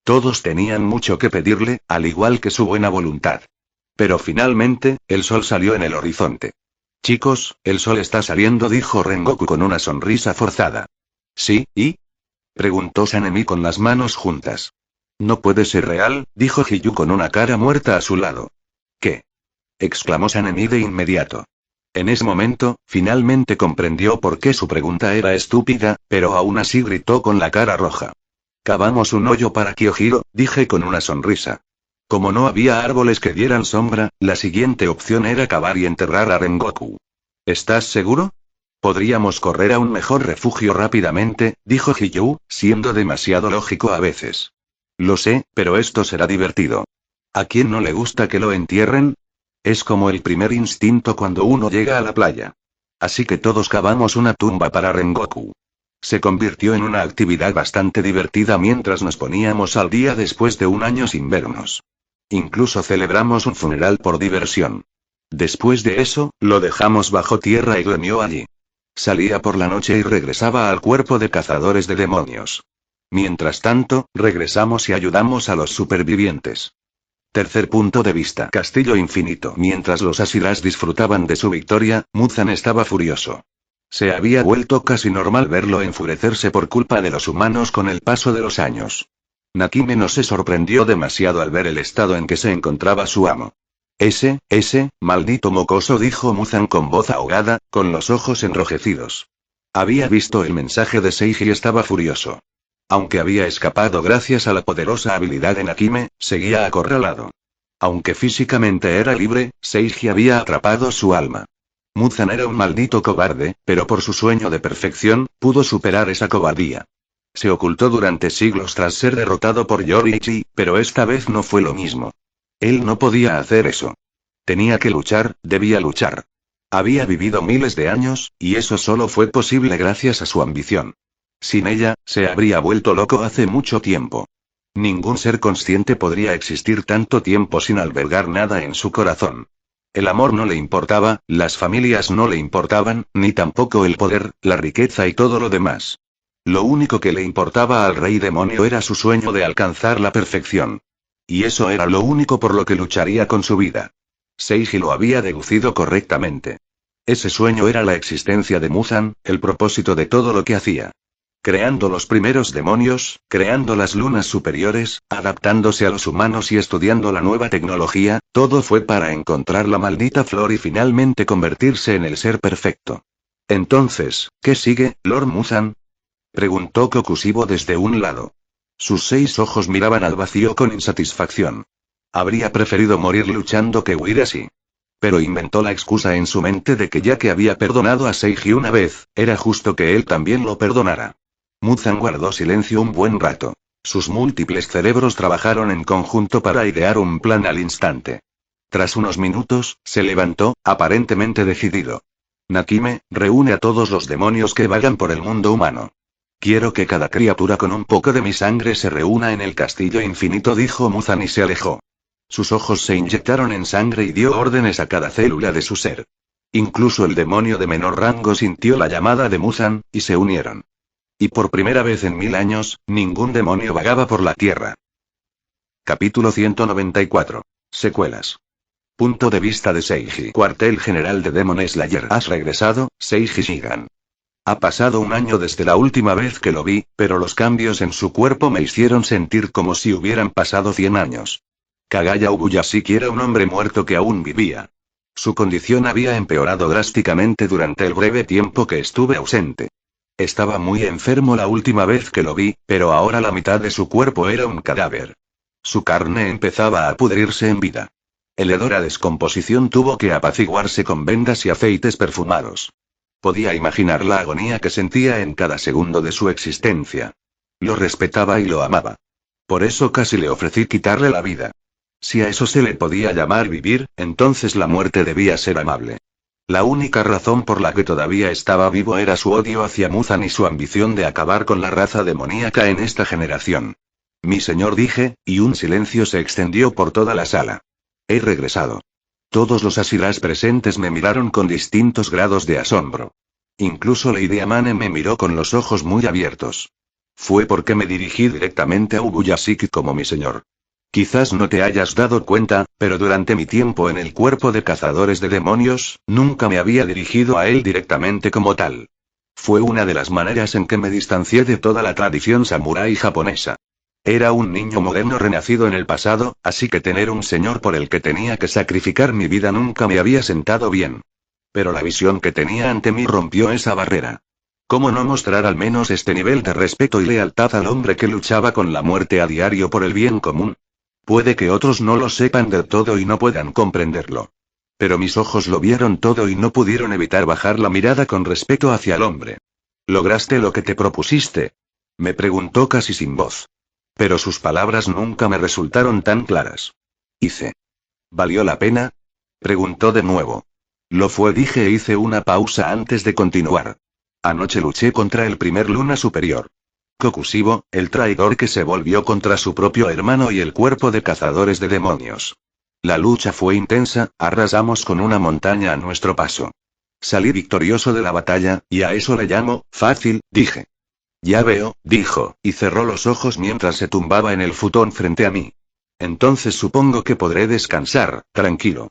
Todos tenían mucho que pedirle, al igual que su buena voluntad. Pero finalmente, el sol salió en el horizonte. Chicos, el sol está saliendo, dijo Rengoku con una sonrisa forzada. ¿Sí, y? Preguntó Sanemi con las manos juntas. No puede ser real, dijo Hiyu con una cara muerta a su lado. ¿Qué? Exclamó Sanemi de inmediato. En ese momento, finalmente comprendió por qué su pregunta era estúpida, pero aún así gritó con la cara roja. Cavamos un hoyo para Kyojiro, dije con una sonrisa. Como no había árboles que dieran sombra, la siguiente opción era cavar y enterrar a Rengoku. ¿Estás seguro? Podríamos correr a un mejor refugio rápidamente, dijo Hiyu, siendo demasiado lógico a veces. Lo sé, pero esto será divertido. ¿A quién no le gusta que lo entierren? Es como el primer instinto cuando uno llega a la playa. Así que todos cavamos una tumba para Rengoku. Se convirtió en una actividad bastante divertida mientras nos poníamos al día después de un año sin vernos. Incluso celebramos un funeral por diversión. Después de eso, lo dejamos bajo tierra y durmió allí. Salía por la noche y regresaba al cuerpo de cazadores de demonios. Mientras tanto, regresamos y ayudamos a los supervivientes. Tercer punto de vista. Castillo infinito. Mientras los Asiras disfrutaban de su victoria, Muzan estaba furioso. Se había vuelto casi normal verlo enfurecerse por culpa de los humanos con el paso de los años. Nakime no se sorprendió demasiado al ver el estado en que se encontraba su amo. Ese, maldito mocoso, dijo Muzan con voz ahogada, con los ojos enrojecidos. Había visto el mensaje de Seiji y estaba furioso. Aunque había escapado gracias a la poderosa habilidad de Nakime, seguía acorralado. Aunque físicamente era libre, Seiji había atrapado su alma. Muzan era un maldito cobarde, pero por su sueño de perfección, pudo superar esa cobardía. Se ocultó durante siglos tras ser derrotado por Yoriichi, pero esta vez no fue lo mismo. Él no podía hacer eso. Tenía que luchar, debía luchar. Había vivido miles de años, y eso solo fue posible gracias a su ambición. Sin ella, se habría vuelto loco hace mucho tiempo. Ningún ser consciente podría existir tanto tiempo sin albergar nada en su corazón. El amor no le importaba, las familias no le importaban, ni tampoco el poder, la riqueza y todo lo demás. Lo único que le importaba al rey demonio era su sueño de alcanzar la perfección. Y eso era lo único por lo que lucharía con su vida. Seiji lo había deducido correctamente. Ese sueño era la existencia de Muzan, el propósito de todo lo que hacía. Creando los primeros demonios, creando las lunas superiores, adaptándose a los humanos y estudiando la nueva tecnología, todo fue para encontrar la maldita flor y finalmente convertirse en el ser perfecto. Entonces, ¿qué sigue, Lord Muzan? Preguntó Kokushibo desde un lado. Sus 6 ojos miraban al vacío con insatisfacción. Habría preferido morir luchando que huir así. Pero inventó la excusa en su mente de que ya que había perdonado a Seiji una vez, era justo que él también lo perdonara. Muzan guardó silencio un buen rato. Sus múltiples cerebros trabajaron en conjunto para idear un plan al instante. Tras unos minutos, se levantó, aparentemente decidido. Nakime, reúne a todos los demonios que vagan por el mundo humano. Quiero que cada criatura con un poco de mi sangre se reúna en el castillo infinito, dijo Muzan y se alejó. Sus ojos se inyectaron en sangre y dio órdenes a cada célula de su ser. Incluso el demonio de menor rango sintió la llamada de Muzan, y se unieron. Y por primera vez en 1000 años, ningún demonio vagaba por la tierra. Capítulo 194. Secuelas. Punto de vista de Seiji. Cuartel General de Demon Slayer. ¿Has regresado, Seiji Shigan? Ha pasado un año desde la última vez que lo vi, pero los cambios en su cuerpo me hicieron sentir como si hubieran pasado 100 años. Kagaya Ubuyashiki era un hombre muerto que aún vivía. Su condición había empeorado drásticamente durante el breve tiempo que estuve ausente. Estaba muy enfermo la última vez que lo vi, pero ahora la mitad de su cuerpo era un cadáver. Su carne empezaba a pudrirse en vida. El hedor a descomposición tuvo que apaciguarse con vendas y aceites perfumados. Podía imaginar la agonía que sentía en cada segundo de su existencia. Lo respetaba y lo amaba. Por eso casi le ofrecí quitarle la vida. Si a eso se le podía llamar vivir, entonces la muerte debía ser amable. La única razón por la que todavía estaba vivo era su odio hacia Muzan y su ambición de acabar con la raza demoníaca en esta generación. Mi señor, dije, y un silencio se extendió por toda la sala. He regresado. Todos los Asiras presentes me miraron con distintos grados de asombro. Incluso Lady Amane me miró con los ojos muy abiertos. Fue porque me dirigí directamente a Ubuyashiki como mi señor. Quizás no te hayas dado cuenta, pero durante mi tiempo en el cuerpo de cazadores de demonios, nunca me había dirigido a él directamente como tal. Fue una de las maneras en que me distancié de toda la tradición samurái japonesa. Era un niño moderno renacido en el pasado, así que tener un señor por el que tenía que sacrificar mi vida nunca me había sentado bien. Pero la visión que tenía ante mí rompió esa barrera. ¿Cómo no mostrar al menos este nivel de respeto y lealtad al hombre que luchaba con la muerte a diario por el bien común? Puede que otros no lo sepan del todo y no puedan comprenderlo. Pero mis ojos lo vieron todo y no pudieron evitar bajar la mirada con respeto hacia el hombre. ¿Lograste lo que te propusiste?, me preguntó casi sin voz. Pero sus palabras nunca me resultaron tan claras. Hice. ¿Valió la pena?, preguntó de nuevo. Lo fue, dije e hice una pausa antes de continuar. Anoche luché contra el primer luna superior. Kokushibo, el traidor que se volvió contra su propio hermano y el cuerpo de cazadores de demonios. La lucha fue intensa, arrasamos con una montaña a nuestro paso. Salí victorioso de la batalla, y a eso le llamo fácil, dije. Ya veo, dijo, y cerró los ojos mientras se tumbaba en el futón frente a mí. Entonces supongo que podré descansar, tranquilo.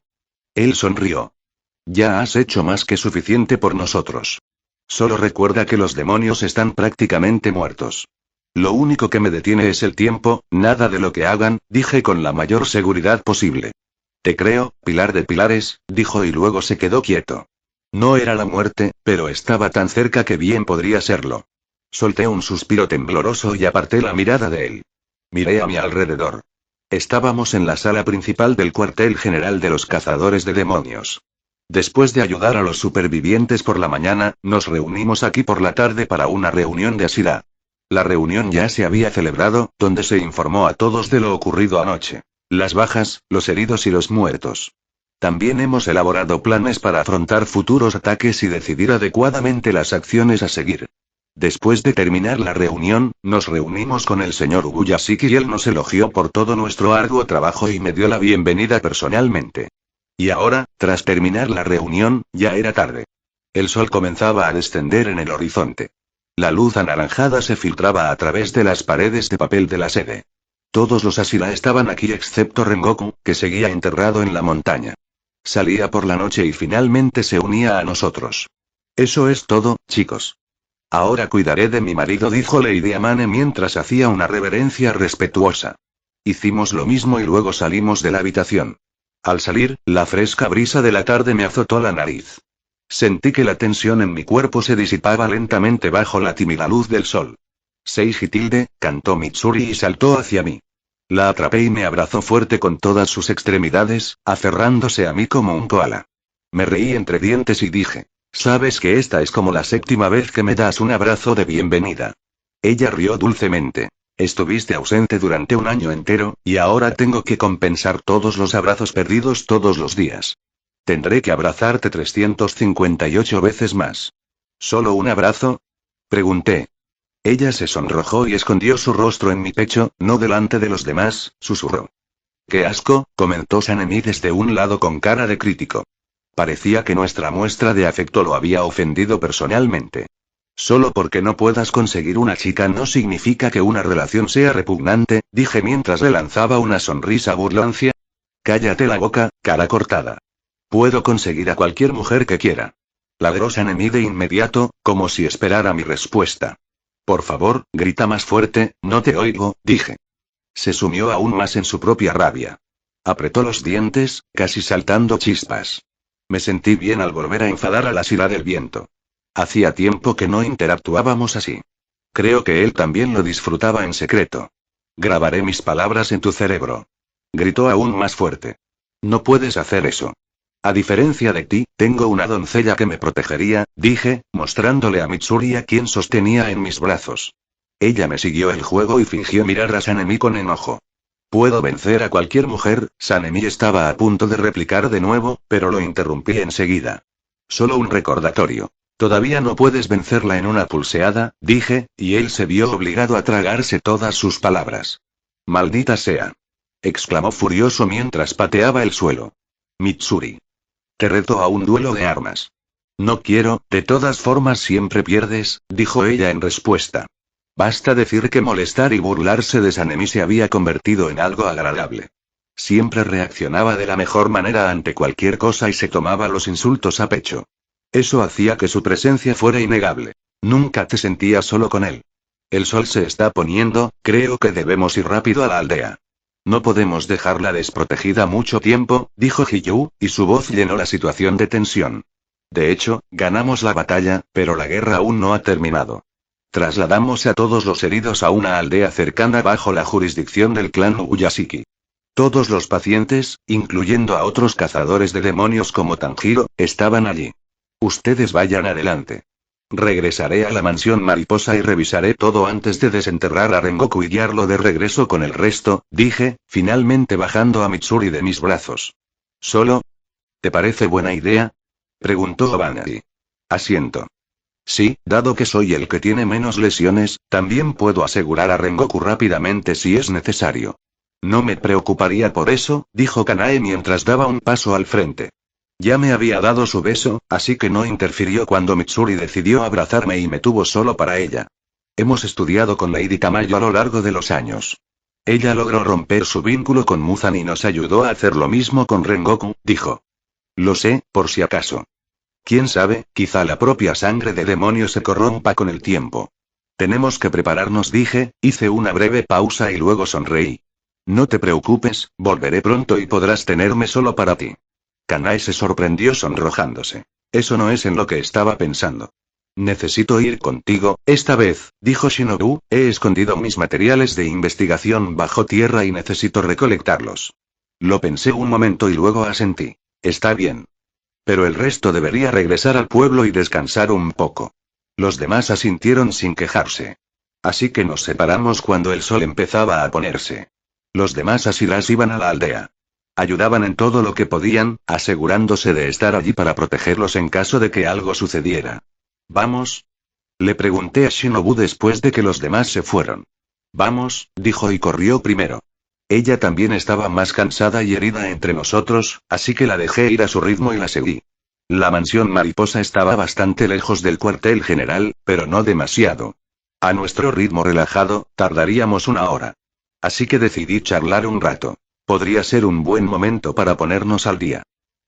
Él sonrió. Ya has hecho más que suficiente por nosotros. Solo recuerda que los demonios están prácticamente muertos. Lo único que me detiene es el tiempo, nada de lo que hagan, dije con la mayor seguridad posible. Te creo, pilar de pilares, dijo y luego se quedó quieto. No era la muerte, pero estaba tan cerca que bien podría serlo. Solté un suspiro tembloroso y aparté la mirada de él. Miré a mi alrededor. Estábamos en la sala principal del cuartel general de los cazadores de demonios. Después de ayudar a los supervivientes por la mañana, nos reunimos aquí por la tarde para una reunión de Asira. La reunión ya se había celebrado, donde se informó a todos de lo ocurrido anoche. Las bajas, los heridos y los muertos. También hemos elaborado planes para afrontar futuros ataques y decidir adecuadamente las acciones a seguir. Después de terminar la reunión, nos reunimos con el señor Ubuyashiki y él nos elogió por todo nuestro arduo trabajo y me dio la bienvenida personalmente. Y ahora, tras terminar la reunión, ya era tarde. El sol comenzaba a descender en el horizonte. La luz anaranjada se filtraba a través de las paredes de papel de la sede. Todos los Asira estaban aquí excepto Rengoku, que seguía enterrado en la montaña. Salía por la noche y finalmente se unía a nosotros. Eso es todo, chicos. Ahora cuidaré de mi marido, dijo Lady Amane mientras hacía una reverencia respetuosa. Hicimos lo mismo y luego salimos de la habitación. Al salir, la fresca brisa de la tarde me azotó la nariz. Sentí que la tensión en mi cuerpo se disipaba lentamente bajo la tímida luz del sol. Seiji tilde, cantó Mitsuri y saltó hacia mí. La atrapé y me abrazó fuerte con todas sus extremidades, aferrándose a mí como un koala. Me reí entre dientes y dije, «Sabes que esta es como la 7ª vez que me das un abrazo de bienvenida». Ella rió dulcemente. «Estuviste ausente durante un año entero, y ahora tengo que compensar todos los abrazos perdidos todos los días. Tendré que abrazarte 358 veces más». «¿Solo un abrazo?», pregunté. Ella se sonrojó y escondió su rostro en mi pecho, no delante de los demás, susurró. «¡Qué asco!», comentó Sanemi desde un lado con cara de crítico. Parecía que nuestra muestra de afecto lo había ofendido personalmente. «Solo porque no puedas conseguir una chica no significa que una relación sea repugnante», dije mientras le lanzaba una sonrisa burlancia. «Cállate la boca, cara cortada. Puedo conseguir a cualquier mujer que quiera». Ladró Sanemi de inmediato, como si esperara mi respuesta. «Por favor, grita más fuerte, no te oigo», dije. Se sumió aún más en su propia rabia. Apretó los dientes, casi saltando chispas. Me sentí bien al volver a enfadar a la Asira del viento. Hacía tiempo que no interactuábamos así. Creo que él también lo disfrutaba en secreto. «Grabaré mis palabras en tu cerebro». Gritó aún más fuerte. «No puedes hacer eso. A diferencia de ti, tengo una doncella que me protegería», dije, mostrándole a Mitsuri a quien sostenía en mis brazos. Ella me siguió el juego y fingió mirar a Sanemi con enojo. «Puedo vencer a cualquier mujer», Sanemi estaba a punto de replicar de nuevo, pero lo interrumpí enseguida. «Solo un recordatorio. Todavía no puedes vencerla en una pulseada», dije, y él se vio obligado a tragarse todas sus palabras. «Maldita sea», exclamó furioso mientras pateaba el suelo. «Mitsuri. Te reto a un duelo de armas». «No quiero, de todas formas siempre pierdes», dijo ella en respuesta. Basta decir que molestar y burlarse de Sanemi se había convertido en algo agradable. Siempre reaccionaba de la mejor manera ante cualquier cosa y se tomaba los insultos a pecho. Eso hacía que su presencia fuera innegable. Nunca te sentías solo con él. «El sol se está poniendo, creo que debemos ir rápido a la aldea. No podemos dejarla desprotegida mucho tiempo», dijo Hiyuu, y su voz llenó la situación de tensión. «De hecho, ganamos la batalla, pero la guerra aún no ha terminado. Trasladamos a todos los heridos a una aldea cercana bajo la jurisdicción del clan Ubuyashiki. Todos los pacientes, incluyendo a otros cazadores de demonios como Tanjiro, estaban allí. Ustedes vayan adelante. Regresaré a la mansión mariposa y revisaré todo antes de desenterrar a Rengoku y guiarlo de regreso con el resto», dije, finalmente bajando a Mitsuri de mis brazos. «¿Solo? ¿Te parece buena idea?», preguntó Banati. «Asiento. Sí, dado que soy el que tiene menos lesiones, también puedo asegurar a Rengoku rápidamente si es necesario». «No me preocuparía por eso», dijo Kanae mientras daba un paso al frente. Ya me había dado su beso, así que no interfirió cuando Mitsuri decidió abrazarme y me tuvo solo para ella. Hemos estudiado con Lady Tamayo a lo largo de los años. Ella logró romper su vínculo con Muzan y nos ayudó a hacer lo mismo con Rengoku, dijo. Lo sé, por si acaso. Quién sabe, quizá la propia sangre de demonio se corrompa con el tiempo. Tenemos que prepararnos, dije, hice una breve pausa y luego sonreí. No te preocupes, volveré pronto y podrás tenerme solo para ti. Kanae se sorprendió sonrojándose. Eso no es en lo que estaba pensando. Necesito ir contigo, esta vez, dijo Shinobu, he escondido mis materiales de investigación bajo tierra y necesito recolectarlos. Lo pensé un momento y luego asentí. Está bien. Pero el resto debería regresar al pueblo y descansar un poco. Los demás asintieron sin quejarse. Así que nos separamos cuando el sol empezaba a ponerse. Los demás Asilas iban a la aldea. Ayudaban en todo lo que podían, asegurándose de estar allí para protegerlos en caso de que algo sucediera. ¿Vamos? Le pregunté a Shinobu después de que los demás se fueron. Vamos, dijo y corrió primero. Ella también estaba más cansada y herida entre nosotros, así que la dejé ir a su ritmo y la seguí. La mansión mariposa estaba bastante lejos del cuartel general, pero no demasiado. A nuestro ritmo relajado, tardaríamos 1 hora. Así que decidí charlar un rato. Podría ser un buen momento para ponernos al día.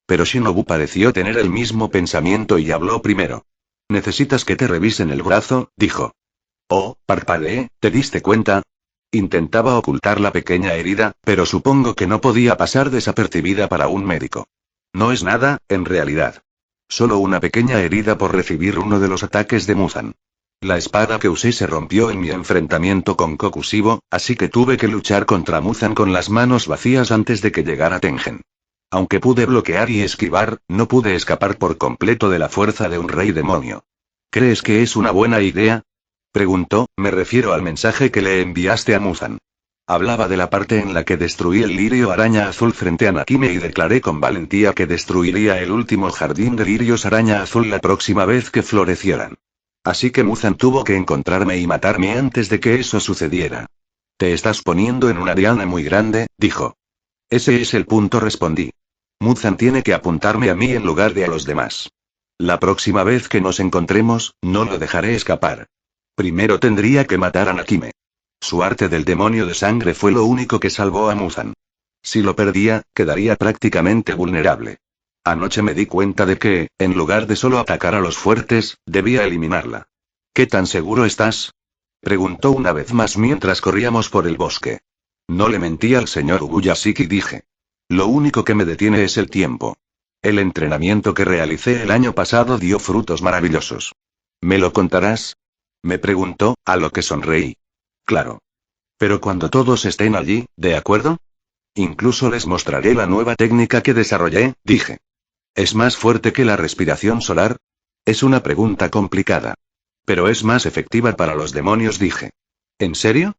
Pero Shinobu pareció tener el mismo pensamiento y habló primero. «Necesitas que te revisen el brazo», dijo. Oh, parpadeé, ¿te diste cuenta? Intentaba ocultar la pequeña herida, pero supongo que no podía pasar desapercibida para un médico. No es nada, en realidad. Solo una pequeña herida por recibir uno de los ataques de Muzan. La espada que usé se rompió en mi enfrentamiento con Kokushibo, así que tuve que luchar contra Muzan con las manos vacías antes de que llegara Tengen. Aunque pude bloquear y esquivar, no pude escapar por completo de la fuerza de un rey demonio. ¿Crees que es una buena idea?, preguntó. Me refiero al mensaje que le enviaste a Muzan. Hablaba de la parte en la que destruí el lirio araña azul frente a Nakime y declaré con valentía que destruiría el último jardín de lirios araña azul la próxima vez que florecieran. Así que Muzan tuvo que encontrarme y matarme antes de que eso sucediera. Te estás poniendo en una diana muy grande, dijo. Ese es el punto, respondí. Muzan tiene que apuntarme a mí en lugar de a los demás. La próxima vez que nos encontremos, no lo dejaré escapar. Primero tendría que matar a Nakime. Su arte del demonio de sangre fue lo único que salvó a Muzan. Si lo perdía, quedaría prácticamente vulnerable. Anoche me di cuenta de que, en lugar de solo atacar a los fuertes, debía eliminarla. ¿Qué tan seguro estás?, preguntó una vez más mientras corríamos por el bosque. No le mentí al señor Ubuyashiki, dije. Lo único que me detiene es el tiempo. El entrenamiento que realicé el año pasado dio frutos maravillosos. ¿Me lo contarás?, me preguntó, a lo que sonreí. Claro. Pero cuando todos estén allí, ¿de acuerdo? Incluso les mostraré la nueva técnica que desarrollé, dije. ¿Es más fuerte que la respiración solar? Es una pregunta complicada. Pero es más efectiva para los demonios, dije. ¿En serio?,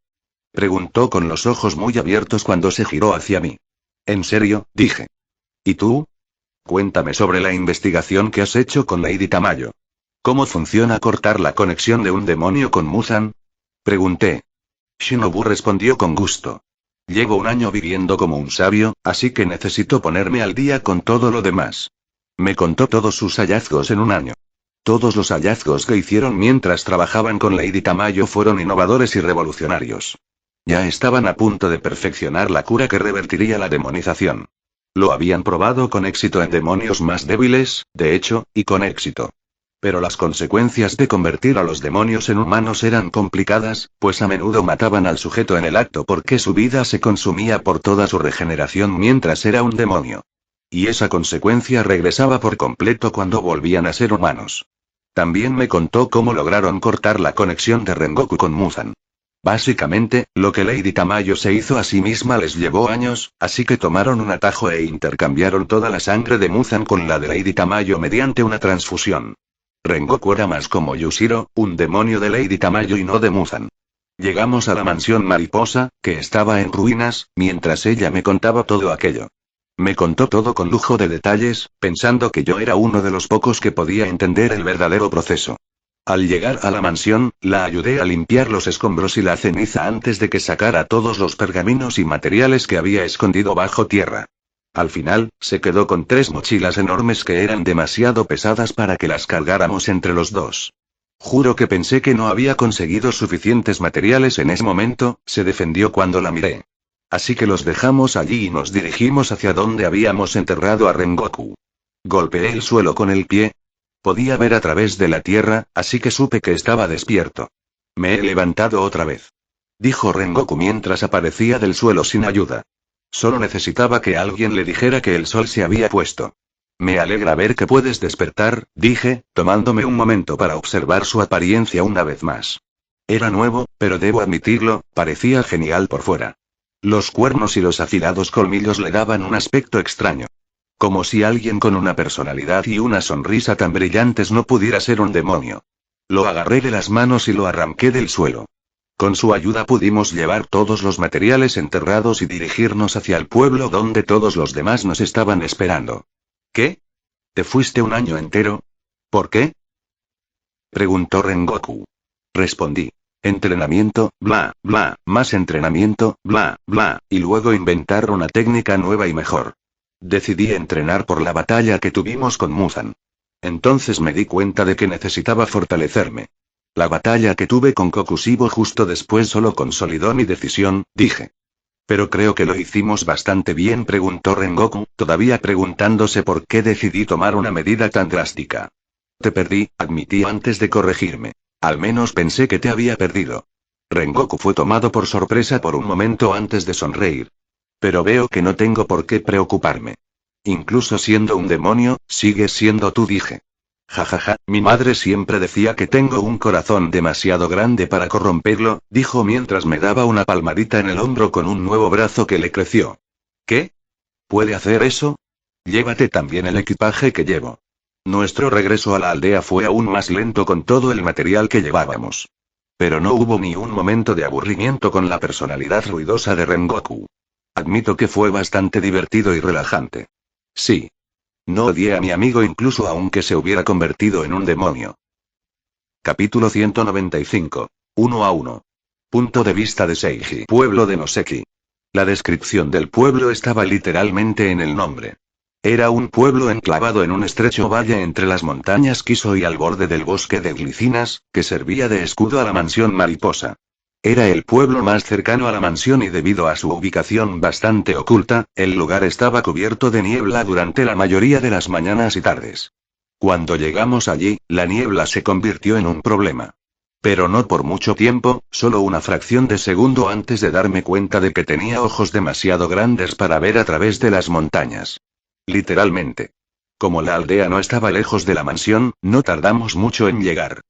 preguntó con los ojos muy abiertos cuando se giró hacia mí. ¿En serio?, dije. ¿Y tú? Cuéntame sobre la investigación que has hecho con Lady Tamayo. ¿Cómo funciona cortar la conexión de un demonio con Muzan?, pregunté. Shinobu respondió con gusto. Llevo 1 año viviendo como un sabio, así que necesito ponerme al día con todo lo demás. Me contó todos sus hallazgos en 1 año. Todos los hallazgos que hicieron mientras trabajaban con Lady Tamayo fueron innovadores y revolucionarios. Ya estaban a punto de perfeccionar la cura que revertiría la demonización. Lo habían probado con éxito en demonios más débiles, de hecho, y con éxito. Pero las consecuencias de convertir a los demonios en humanos eran complicadas, pues a menudo mataban al sujeto en el acto porque su vida se consumía por toda su regeneración mientras era un demonio. Y esa consecuencia regresaba por completo cuando volvían a ser humanos. También me contó cómo lograron cortar la conexión de Rengoku con Muzan. Básicamente, lo que Lady Tamayo se hizo a sí misma les llevó años, así que tomaron un atajo e intercambiaron toda la sangre de Muzan con la de Lady Tamayo mediante una transfusión. Rengoku era más como Yushiro, un demonio de Lady Tamayo y no de Muzan. Llegamos a la mansión mariposa, que estaba en ruinas, mientras ella me contaba todo aquello. Me contó todo con lujo de detalles, pensando que yo era uno de los pocos que podía entender el verdadero proceso. Al llegar a la mansión, la ayudé a limpiar los escombros y la ceniza antes de que sacara todos los pergaminos y materiales que había escondido bajo tierra. Al final, se quedó con 3 mochilas enormes que eran demasiado pesadas para que las cargáramos entre los dos. Juro que pensé que no había conseguido suficientes materiales en ese momento, se defendió cuando la miré. Así que los dejamos allí y nos dirigimos hacia donde habíamos enterrado a Rengoku. Golpeé el suelo con el pie. Podía ver a través de la tierra, así que supe que estaba despierto. Me he levantado otra vez, dijo Rengoku mientras aparecía del suelo sin ayuda. Solo necesitaba que alguien le dijera que el sol se había puesto. Me alegra ver que puedes despertar, dije, tomándome un momento para observar su apariencia una vez más. Era nuevo, pero debo admitirlo, parecía genial por fuera. Los cuernos y los afilados colmillos le daban un aspecto extraño. Como si alguien con una personalidad y una sonrisa tan brillantes no pudiera ser un demonio. Lo agarré de las manos y lo arranqué del suelo. Con su ayuda pudimos llevar todos los materiales enterrados y dirigirnos hacia el pueblo donde todos los demás nos estaban esperando. ¿Qué? ¿Te fuiste un año entero? ¿Por qué? Preguntó Rengoku. Respondí. Entrenamiento, bla, bla, más entrenamiento, bla, bla, y luego inventar una técnica nueva y mejor. Decidí entrenar por la batalla que tuvimos con Muzan. Entonces me di cuenta de que necesitaba fortalecerme. La batalla que tuve con Kokushibo justo después solo consolidó mi decisión, dije. Pero creo que lo hicimos bastante bien, preguntó Rengoku, todavía preguntándose por qué decidí tomar una medida tan drástica. Te perdí, admití antes de corregirme. Al menos pensé que te había perdido. Rengoku fue tomado por sorpresa por un momento antes de sonreír. Pero veo que no tengo por qué preocuparme. Incluso siendo un demonio, sigues siendo tú, dije. Jajaja, mi madre siempre decía que tengo un corazón demasiado grande para corromperlo, dijo mientras me daba una palmadita en el hombro con un nuevo brazo que le creció. ¿Qué? ¿Puede hacer eso? Llévate también el equipaje que llevo. Nuestro regreso a la aldea fue aún más lento con todo el material que llevábamos. Pero no hubo ni un momento de aburrimiento con la personalidad ruidosa de Rengoku. Admito que fue bastante divertido y relajante. Sí. No odié a mi amigo incluso aunque se hubiera convertido en un demonio. Capítulo 195. 1 a 1. Punto de vista de Seiji. Pueblo de Noseki. La descripción del pueblo estaba literalmente en el nombre. Era un pueblo enclavado en un estrecho valle entre las montañas Kiso y al borde del bosque de glicinas, que servía de escudo a la mansión Mariposa. Era el pueblo más cercano a la mansión y debido a su ubicación bastante oculta, el lugar estaba cubierto de niebla durante la mayoría de las mañanas y tardes. Cuando llegamos allí, la niebla se convirtió en un problema. Pero no por mucho tiempo, solo una fracción de segundo antes de darme cuenta de que tenía ojos demasiado grandes para ver a través de las montañas. Literalmente. Como la aldea no estaba lejos de la mansión, no tardamos mucho en llegar.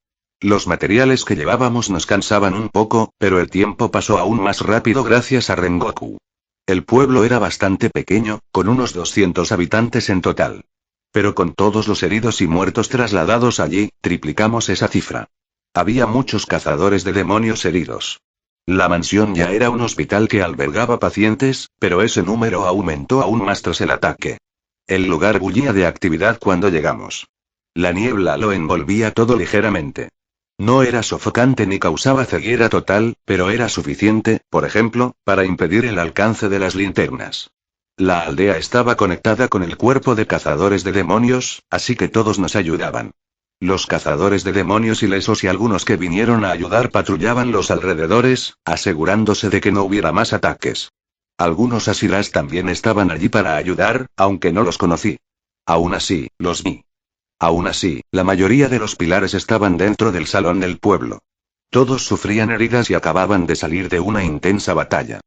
Los materiales que llevábamos nos cansaban un poco, pero el tiempo pasó aún más rápido gracias a Rengoku. El pueblo era bastante pequeño, con unos 200 habitantes en total. Pero con todos los heridos y muertos trasladados allí, triplicamos esa cifra. Había muchos cazadores de demonios heridos. La mansión ya era un hospital que albergaba pacientes, pero ese número aumentó aún más tras el ataque. El lugar bullía de actividad cuando llegamos. La niebla lo envolvía todo ligeramente. No era sofocante ni causaba ceguera total, pero era suficiente, por ejemplo, para impedir el alcance de las linternas. La aldea estaba conectada con el cuerpo de cazadores de demonios, así que todos nos ayudaban. Los cazadores de demonios ilesos y algunos que vinieron a ayudar patrullaban los alrededores, asegurándose de que no hubiera más ataques. Algunos asilas también estaban allí para ayudar, aunque no los conocí. Aún así, los vi. Aún así, la mayoría de los pilares estaban dentro del salón del pueblo. Todos sufrían heridas y acababan de salir de una intensa batalla.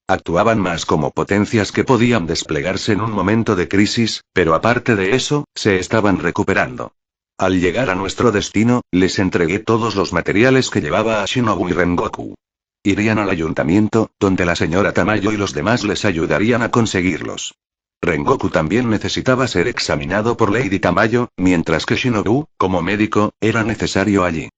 Actuaban más como potencias que podían desplegarse en un momento de crisis, pero aparte de eso, se estaban recuperando. Al llegar a nuestro destino, les entregué todos los materiales que llevaba a Shinobu y Rengoku. Irían al ayuntamiento, donde la señora Tamayo y los demás les ayudarían a conseguirlos. Rengoku también necesitaba ser examinado por Lady Tamayo, mientras que Shinobu, como médico, era necesario allí.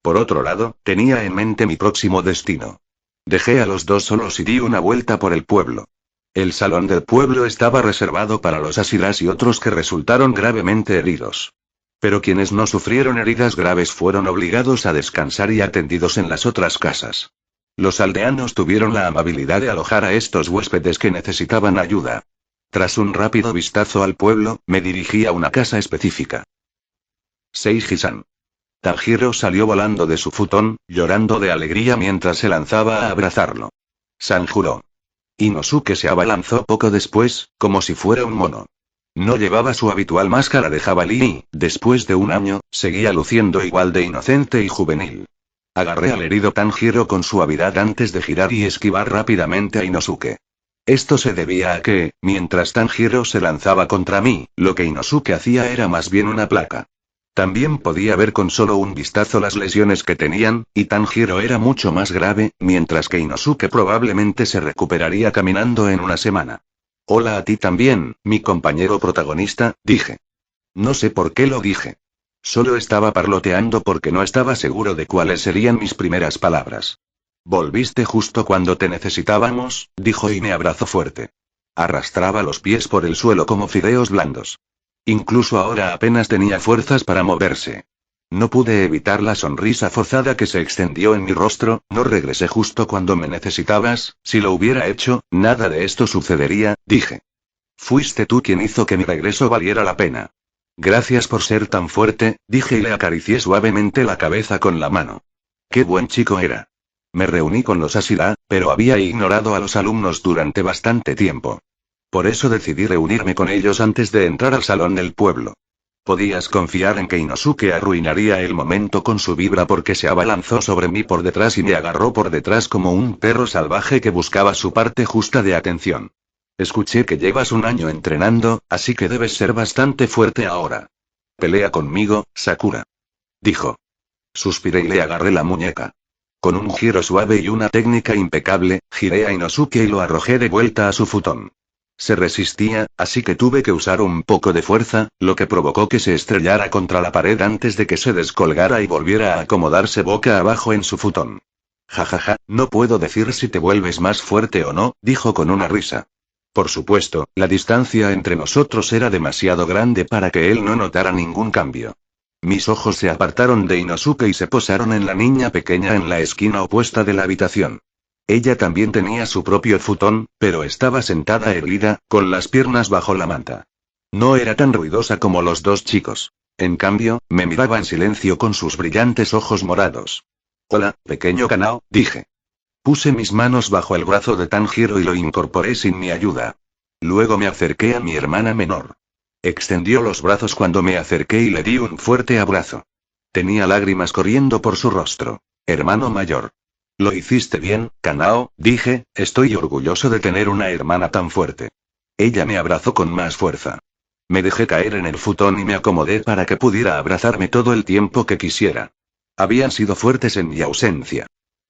Por otro lado, tenía en mente mi próximo destino. Dejé a los dos solos y di una vuelta por el pueblo. El salón del pueblo estaba reservado para los asilas y otros que resultaron gravemente heridos. Pero quienes no sufrieron heridas graves fueron obligados a descansar y atendidos en las otras casas. Los aldeanos tuvieron la amabilidad de alojar a estos huéspedes que necesitaban ayuda. Tras un rápido vistazo al pueblo, me dirigí a una casa específica. Seiji-san. Tanjiro salió volando de su futón, llorando de alegría mientras se lanzaba a abrazarlo. Sanjuro. Inosuke se abalanzó poco después, como si fuera un mono. No llevaba su habitual máscara de jabalí y, después de un año, seguía luciendo igual de inocente y juvenil. Agarré al herido Tanjiro con suavidad antes de girar y esquivar rápidamente a Inosuke. Esto se debía a que, mientras Tanjiro se lanzaba contra mí, lo que Inosuke hacía era más bien una placa. También podía ver con solo un vistazo las lesiones que tenían, y Tanjiro era mucho más grave, mientras que Inosuke probablemente se recuperaría caminando en una semana. Hola a ti también, mi compañero protagonista, dije. No sé por qué lo dije. Solo estaba parloteando porque no estaba seguro de cuáles serían mis primeras palabras. Volviste justo cuando te necesitábamos, dijo y me abrazó fuerte. Arrastraba los pies por el suelo como fideos blandos. Incluso ahora apenas tenía fuerzas para moverse. No pude evitar la sonrisa forzada que se extendió en mi rostro. No regresé justo cuando me necesitabas. Si lo hubiera hecho, nada de esto sucedería, dije. Fuiste tú quien hizo que mi regreso valiera la pena. Gracias por ser tan fuerte, dije y le acaricié suavemente la cabeza con la mano. Qué buen chico era. Me reuní con los Asira, pero había ignorado a los alumnos durante bastante tiempo. Por eso decidí reunirme con ellos antes de entrar al salón del pueblo. Podías confiar en que Inosuke arruinaría el momento con su vibra porque se abalanzó sobre mí por detrás y me agarró por detrás como un perro salvaje que buscaba su parte justa de atención. Escuché que llevas un año entrenando, así que debes ser bastante fuerte ahora. Pelea conmigo, Sakura. Dijo. Suspiré y le agarré la muñeca. Con un giro suave y una técnica impecable, giré a Inosuke y lo arrojé de vuelta a su futón. Se resistía, así que tuve que usar un poco de fuerza, lo que provocó que se estrellara contra la pared antes de que se descolgara y volviera a acomodarse boca abajo en su futón. Jajaja, no puedo decir si te vuelves más fuerte o no, dijo con una risa. Por supuesto, la distancia entre nosotros era demasiado grande para que él no notara ningún cambio. Mis ojos se apartaron de Inosuke y se posaron en la niña pequeña en la esquina opuesta de la habitación. Ella también tenía su propio futón, pero estaba sentada erguida, con las piernas bajo la manta. No era tan ruidosa como los dos chicos. En cambio, me miraba en silencio con sus brillantes ojos morados. Hola, pequeño Kanao, dije. Puse mis manos bajo el brazo de Tanjiro y lo incorporé sin mi ayuda. Luego me acerqué a mi hermana menor. Extendió los brazos cuando me acerqué y le di un fuerte abrazo. Tenía lágrimas corriendo por su rostro. Hermano mayor. Lo hiciste bien, Kanao, dije, estoy orgulloso de tener una hermana tan fuerte. Ella me abrazó con más fuerza. Me dejé caer en el futón y me acomodé para que pudiera abrazarme todo el tiempo que quisiera. Habían sido fuertes en mi ausencia.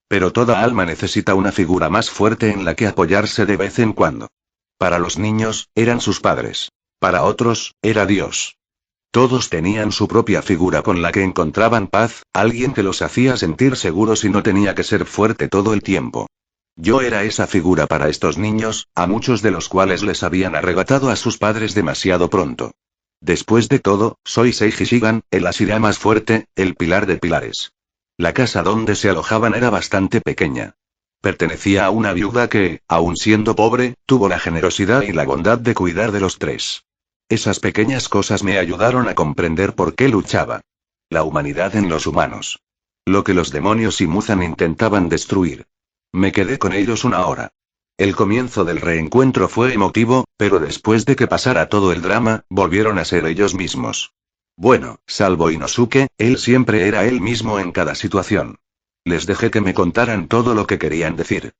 Pero toda alma necesita una figura más fuerte en la que apoyarse de vez en cuando. Para los niños, eran sus padres. Para otros, era Dios. Todos tenían su propia figura con la que encontraban paz, alguien que los hacía sentir seguros y no tenía que ser fuerte todo el tiempo. Yo era esa figura para estos niños, a muchos de los cuales les habían arrebatado a sus padres demasiado pronto. Después de todo, soy Seiji Shigan, el Asira más fuerte, el pilar de pilares. La casa donde se alojaban era bastante pequeña. Pertenecía a una viuda que, aun siendo pobre, tuvo la generosidad y la bondad de cuidar de los tres. Esas pequeñas cosas me ayudaron a comprender por qué luchaba. La humanidad en los humanos. Lo que los demonios y Muzan intentaban destruir. Me quedé con ellos una hora. El comienzo del reencuentro fue emotivo, pero después de que pasara todo el drama, volvieron a ser ellos mismos. Bueno, salvo Inosuke, él siempre era él mismo en cada situación. Les dejé que me contaran todo lo que querían decir.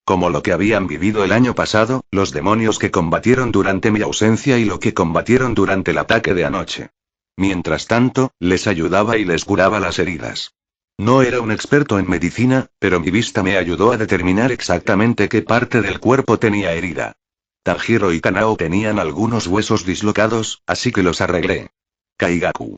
Como lo que habían vivido el año pasado, los demonios que combatieron durante mi ausencia y lo que combatieron durante el ataque de anoche. Mientras tanto, les ayudaba y les curaba las heridas. No era un experto en medicina, pero mi vista me ayudó a determinar exactamente qué parte del cuerpo tenía herida. Tanjiro y Kanao tenían algunos huesos dislocados, así que los arreglé. Kaigaku.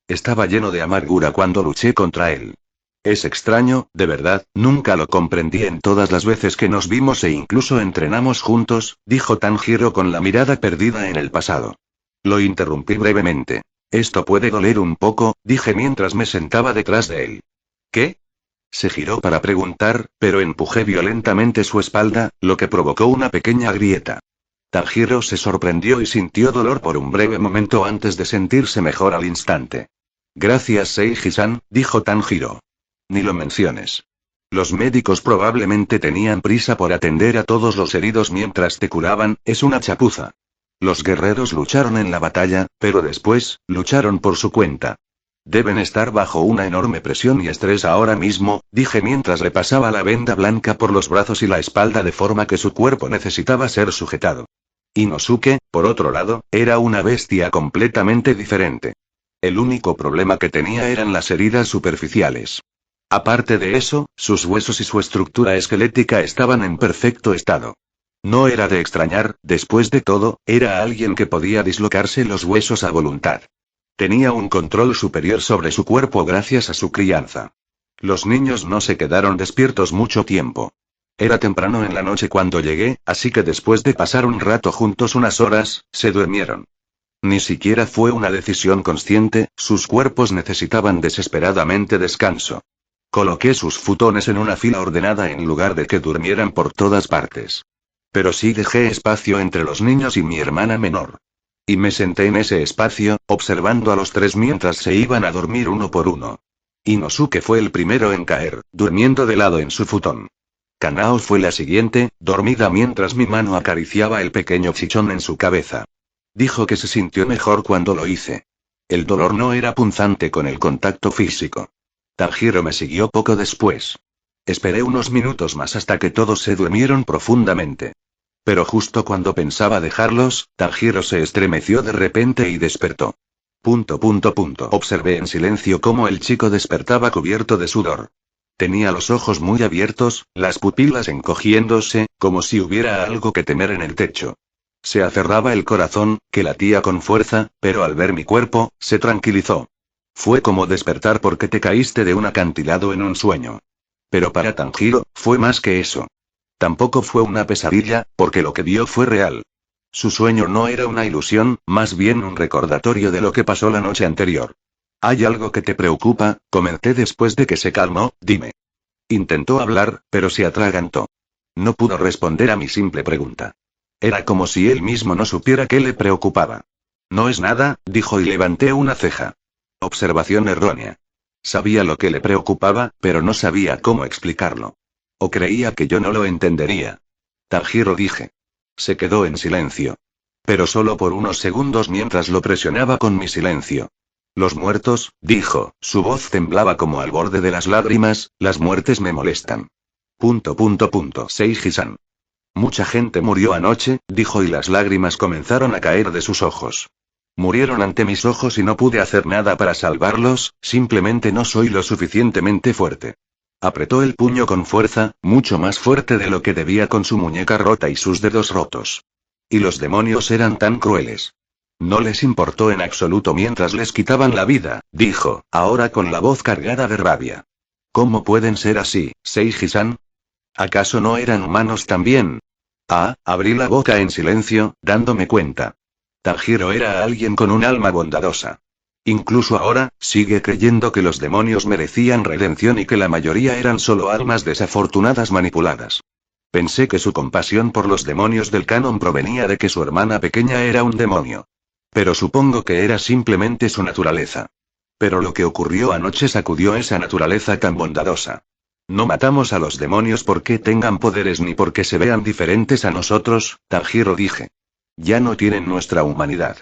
Estaba lleno de amargura cuando luché contra él. Es extraño, de verdad, nunca lo comprendí en todas las veces que nos vimos e incluso entrenamos juntos, dijo Tanjiro con la mirada perdida en el pasado. Lo interrumpí brevemente. Esto puede doler un poco, dije mientras me sentaba detrás de él. ¿Qué? Se giró para preguntar, pero empujé violentamente su espalda, lo que provocó una pequeña grieta. Tanjiro se sorprendió y sintió dolor por un breve momento antes de sentirse mejor al instante. Gracias Seiji-san, dijo Tanjiro. Ni lo menciones. Los médicos probablemente tenían prisa por atender a todos los heridos mientras te curaban, es una chapuza. Los guerreros lucharon en la batalla, pero después, lucharon por su cuenta. Deben estar bajo una enorme presión y estrés ahora mismo, dije mientras le pasaba la venda blanca por los brazos y la espalda de forma que su cuerpo necesitaba ser sujetado. Inosuke, por otro lado, era una bestia completamente diferente. El único problema que tenía eran las heridas superficiales. Aparte de eso, sus huesos y su estructura esquelética estaban en perfecto estado. No era de extrañar, después de todo, era alguien que podía dislocarse los huesos a voluntad. Tenía un control superior sobre su cuerpo gracias a su crianza. Los niños no se quedaron despiertos mucho tiempo. Era temprano en la noche cuando llegué, así que después de pasar un rato juntos unas horas, se durmieron. Ni siquiera fue una decisión consciente, sus cuerpos necesitaban desesperadamente descanso. Coloqué sus futones en una fila ordenada en lugar de que durmieran por todas partes. Pero sí dejé espacio entre los niños y mi hermana menor. Y me senté en ese espacio, observando a los tres mientras se iban a dormir uno por uno. Inosuke fue el primero en caer, durmiendo de lado en su futón. Kanao fue la siguiente, dormida mientras mi mano acariciaba el pequeño chichón en su cabeza. Dijo que se sintió mejor cuando lo hice. El dolor no era punzante con el contacto físico. Tanjiro me siguió poco después. Esperé unos minutos más hasta que todos se durmieron profundamente. Pero justo cuando pensaba dejarlos, Tanjiro se estremeció de repente y despertó. Observé en silencio cómo el chico despertaba cubierto de sudor. Tenía los ojos muy abiertos, las pupilas encogiéndose, como si hubiera algo que temer en el techo. Se aferraba el corazón, que latía con fuerza, pero al ver mi cuerpo, se tranquilizó. Fue como despertar porque te caíste de un acantilado en un sueño. Pero para Tanjiro, fue más que eso. Tampoco fue una pesadilla, porque lo que vio fue real. Su sueño no era una ilusión, más bien un recordatorio de lo que pasó la noche anterior. ¿Hay algo que te preocupa? Comenté después de que se calmó, dime. Intentó hablar, pero se atragantó. No pudo responder a mi simple pregunta. Era como si él mismo no supiera qué le preocupaba. No es nada, dijo y levanté una ceja. Observación errónea. Sabía lo que le preocupaba, pero no sabía cómo explicarlo. O creía que yo no lo entendería. Tanjiro, dije. Se quedó en silencio. Pero solo por unos segundos mientras lo presionaba con mi silencio. Los muertos, dijo, su voz temblaba como al borde de las lágrimas, las muertes me molestan. Seiji-san. Mucha gente murió anoche, dijo y las lágrimas comenzaron a caer de sus ojos. Murieron ante mis ojos y no pude hacer nada para salvarlos, simplemente no soy lo suficientemente fuerte. Apretó el puño con fuerza, mucho más fuerte de lo que debía con su muñeca rota y sus dedos rotos. Y los demonios eran tan crueles. No les importó en absoluto mientras les quitaban la vida, dijo, ahora con la voz cargada de rabia. ¿Cómo pueden ser así, Seiji-san? ¿Acaso no eran humanos también? Abrí la boca en silencio, dándome cuenta. Tanjiro era alguien con un alma bondadosa. Incluso ahora, sigue creyendo que los demonios merecían redención y que la mayoría eran solo almas desafortunadas manipuladas. Pensé que su compasión por los demonios del canon provenía de que su hermana pequeña era un demonio. Pero supongo que era simplemente su naturaleza. Pero lo que ocurrió anoche sacudió esa naturaleza tan bondadosa. No matamos a los demonios porque tengan poderes ni porque se vean diferentes a nosotros, Tanjiro, dije. Ya no tienen nuestra humanidad.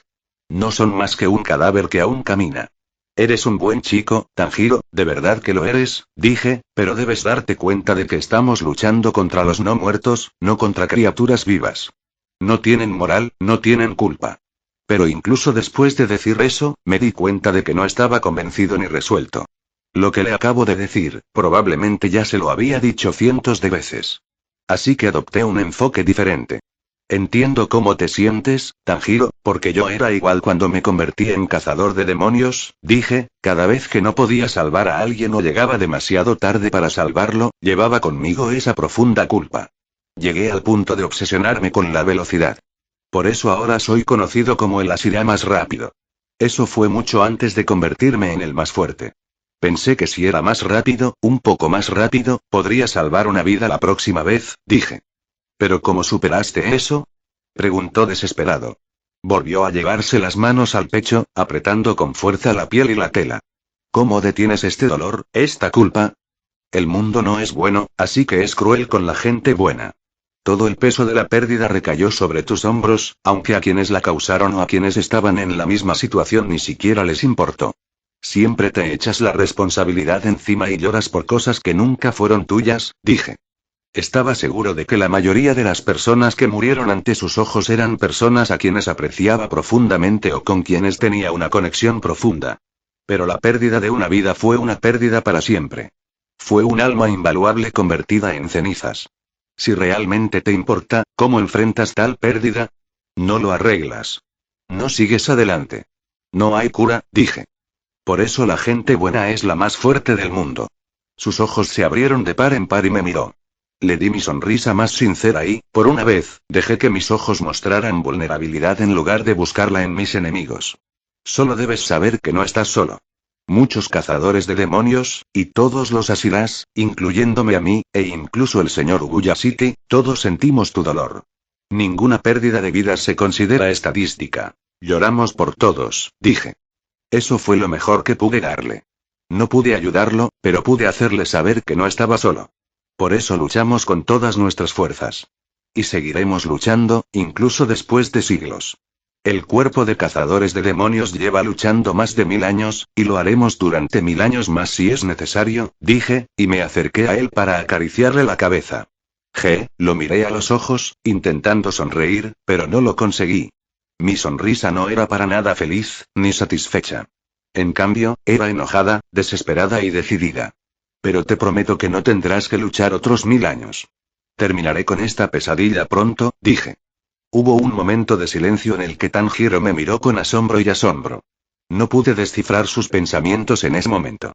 No son más que un cadáver que aún camina. Eres un buen chico, Tanjiro, de verdad que lo eres, dije, pero debes darte cuenta de que estamos luchando contra los no muertos, no contra criaturas vivas. No tienen moral, no tienen culpa. Pero incluso después de decir eso, me di cuenta de que no estaba convencido ni resuelto. Lo que le acabo de decir, probablemente ya se lo había dicho cientos de veces. Así que adopté un enfoque diferente. Entiendo cómo te sientes, Tanjiro, porque yo era igual cuando me convertí en cazador de demonios, dije, cada vez que no podía salvar a alguien o llegaba demasiado tarde para salvarlo, llevaba conmigo esa profunda culpa. Llegué al punto de obsesionarme con la velocidad. Por eso ahora soy conocido como el Ashira más rápido. Eso fue mucho antes de convertirme en el más fuerte. Pensé que si era más rápido, un poco más rápido, podría salvar una vida la próxima vez, dije. ¿Pero cómo superaste eso? Preguntó desesperado. Volvió a llevarse las manos al pecho, apretando con fuerza la piel y la tela. ¿Cómo detienes este dolor, esta culpa? El mundo no es bueno, así que es cruel con la gente buena. Todo el peso de la pérdida recayó sobre tus hombros, aunque a quienes la causaron o a quienes estaban en la misma situación ni siquiera les importó. Siempre te echas la responsabilidad encima y lloras por cosas que nunca fueron tuyas, dije. Estaba seguro de que la mayoría de las personas que murieron ante sus ojos eran personas a quienes apreciaba profundamente o con quienes tenía una conexión profunda. Pero la pérdida de una vida fue una pérdida para siempre. Fue un alma invaluable convertida en cenizas. Si realmente te importa, ¿cómo enfrentas tal pérdida? No lo arreglas. No sigues adelante. No hay cura, dije. Por eso la gente buena es la más fuerte del mundo. Sus ojos se abrieron de par en par y me miró. Le di mi sonrisa más sincera y, por una vez, dejé que mis ojos mostraran vulnerabilidad en lugar de buscarla en mis enemigos. Solo debes saber que no estás solo. Muchos cazadores de demonios, y todos los Asilas, incluyéndome a mí, e incluso el señor Uguya City, todos sentimos tu dolor. Ninguna pérdida de vidas se considera estadística. Lloramos por todos, dije. Eso fue lo mejor que pude darle. No pude ayudarlo, pero pude hacerle saber que no estaba solo. Por eso luchamos con todas nuestras fuerzas. Y seguiremos luchando, incluso después de siglos. El cuerpo de cazadores de demonios lleva luchando más de 1000 años, y lo haremos durante 1000 años más si es necesario, dije, y me acerqué a él para acariciarle la cabeza. Lo miré a los ojos, intentando sonreír, pero no lo conseguí. Mi sonrisa no era para nada feliz, ni satisfecha. En cambio, era enojada, desesperada y decidida. Pero te prometo que no tendrás que luchar otros 1000 años. Terminaré con esta pesadilla pronto, dije. Hubo un momento de silencio en el que Tanjiro me miró con asombro y asombro. No pude descifrar sus pensamientos en ese momento.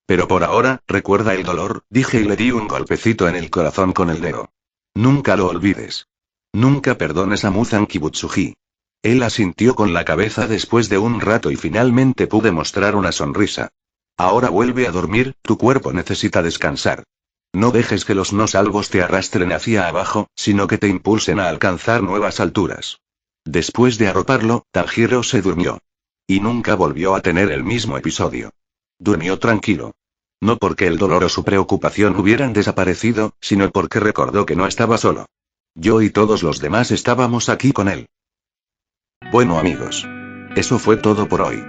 Pero por ahora, recuerda el dolor, dije y le di un golpecito en el corazón con el dedo. Nunca lo olvides. Nunca perdones a Muzan Kibutsuji. Él asintió con la cabeza después de un rato y finalmente pude mostrar una sonrisa. Ahora vuelve a dormir, tu cuerpo necesita descansar. No dejes que los no salvos te arrastren hacia abajo, sino que te impulsen a alcanzar nuevas alturas. Después de arroparlo, Tanjiro se durmió. Y nunca volvió a tener el mismo episodio. Durmió tranquilo. No porque el dolor o su preocupación hubieran desaparecido, sino porque recordó que no estaba solo. Yo y todos los demás estábamos aquí con él. Bueno amigos. Eso fue todo por hoy.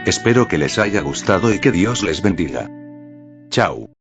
Espero que les haya gustado y que Dios les bendiga. Chao.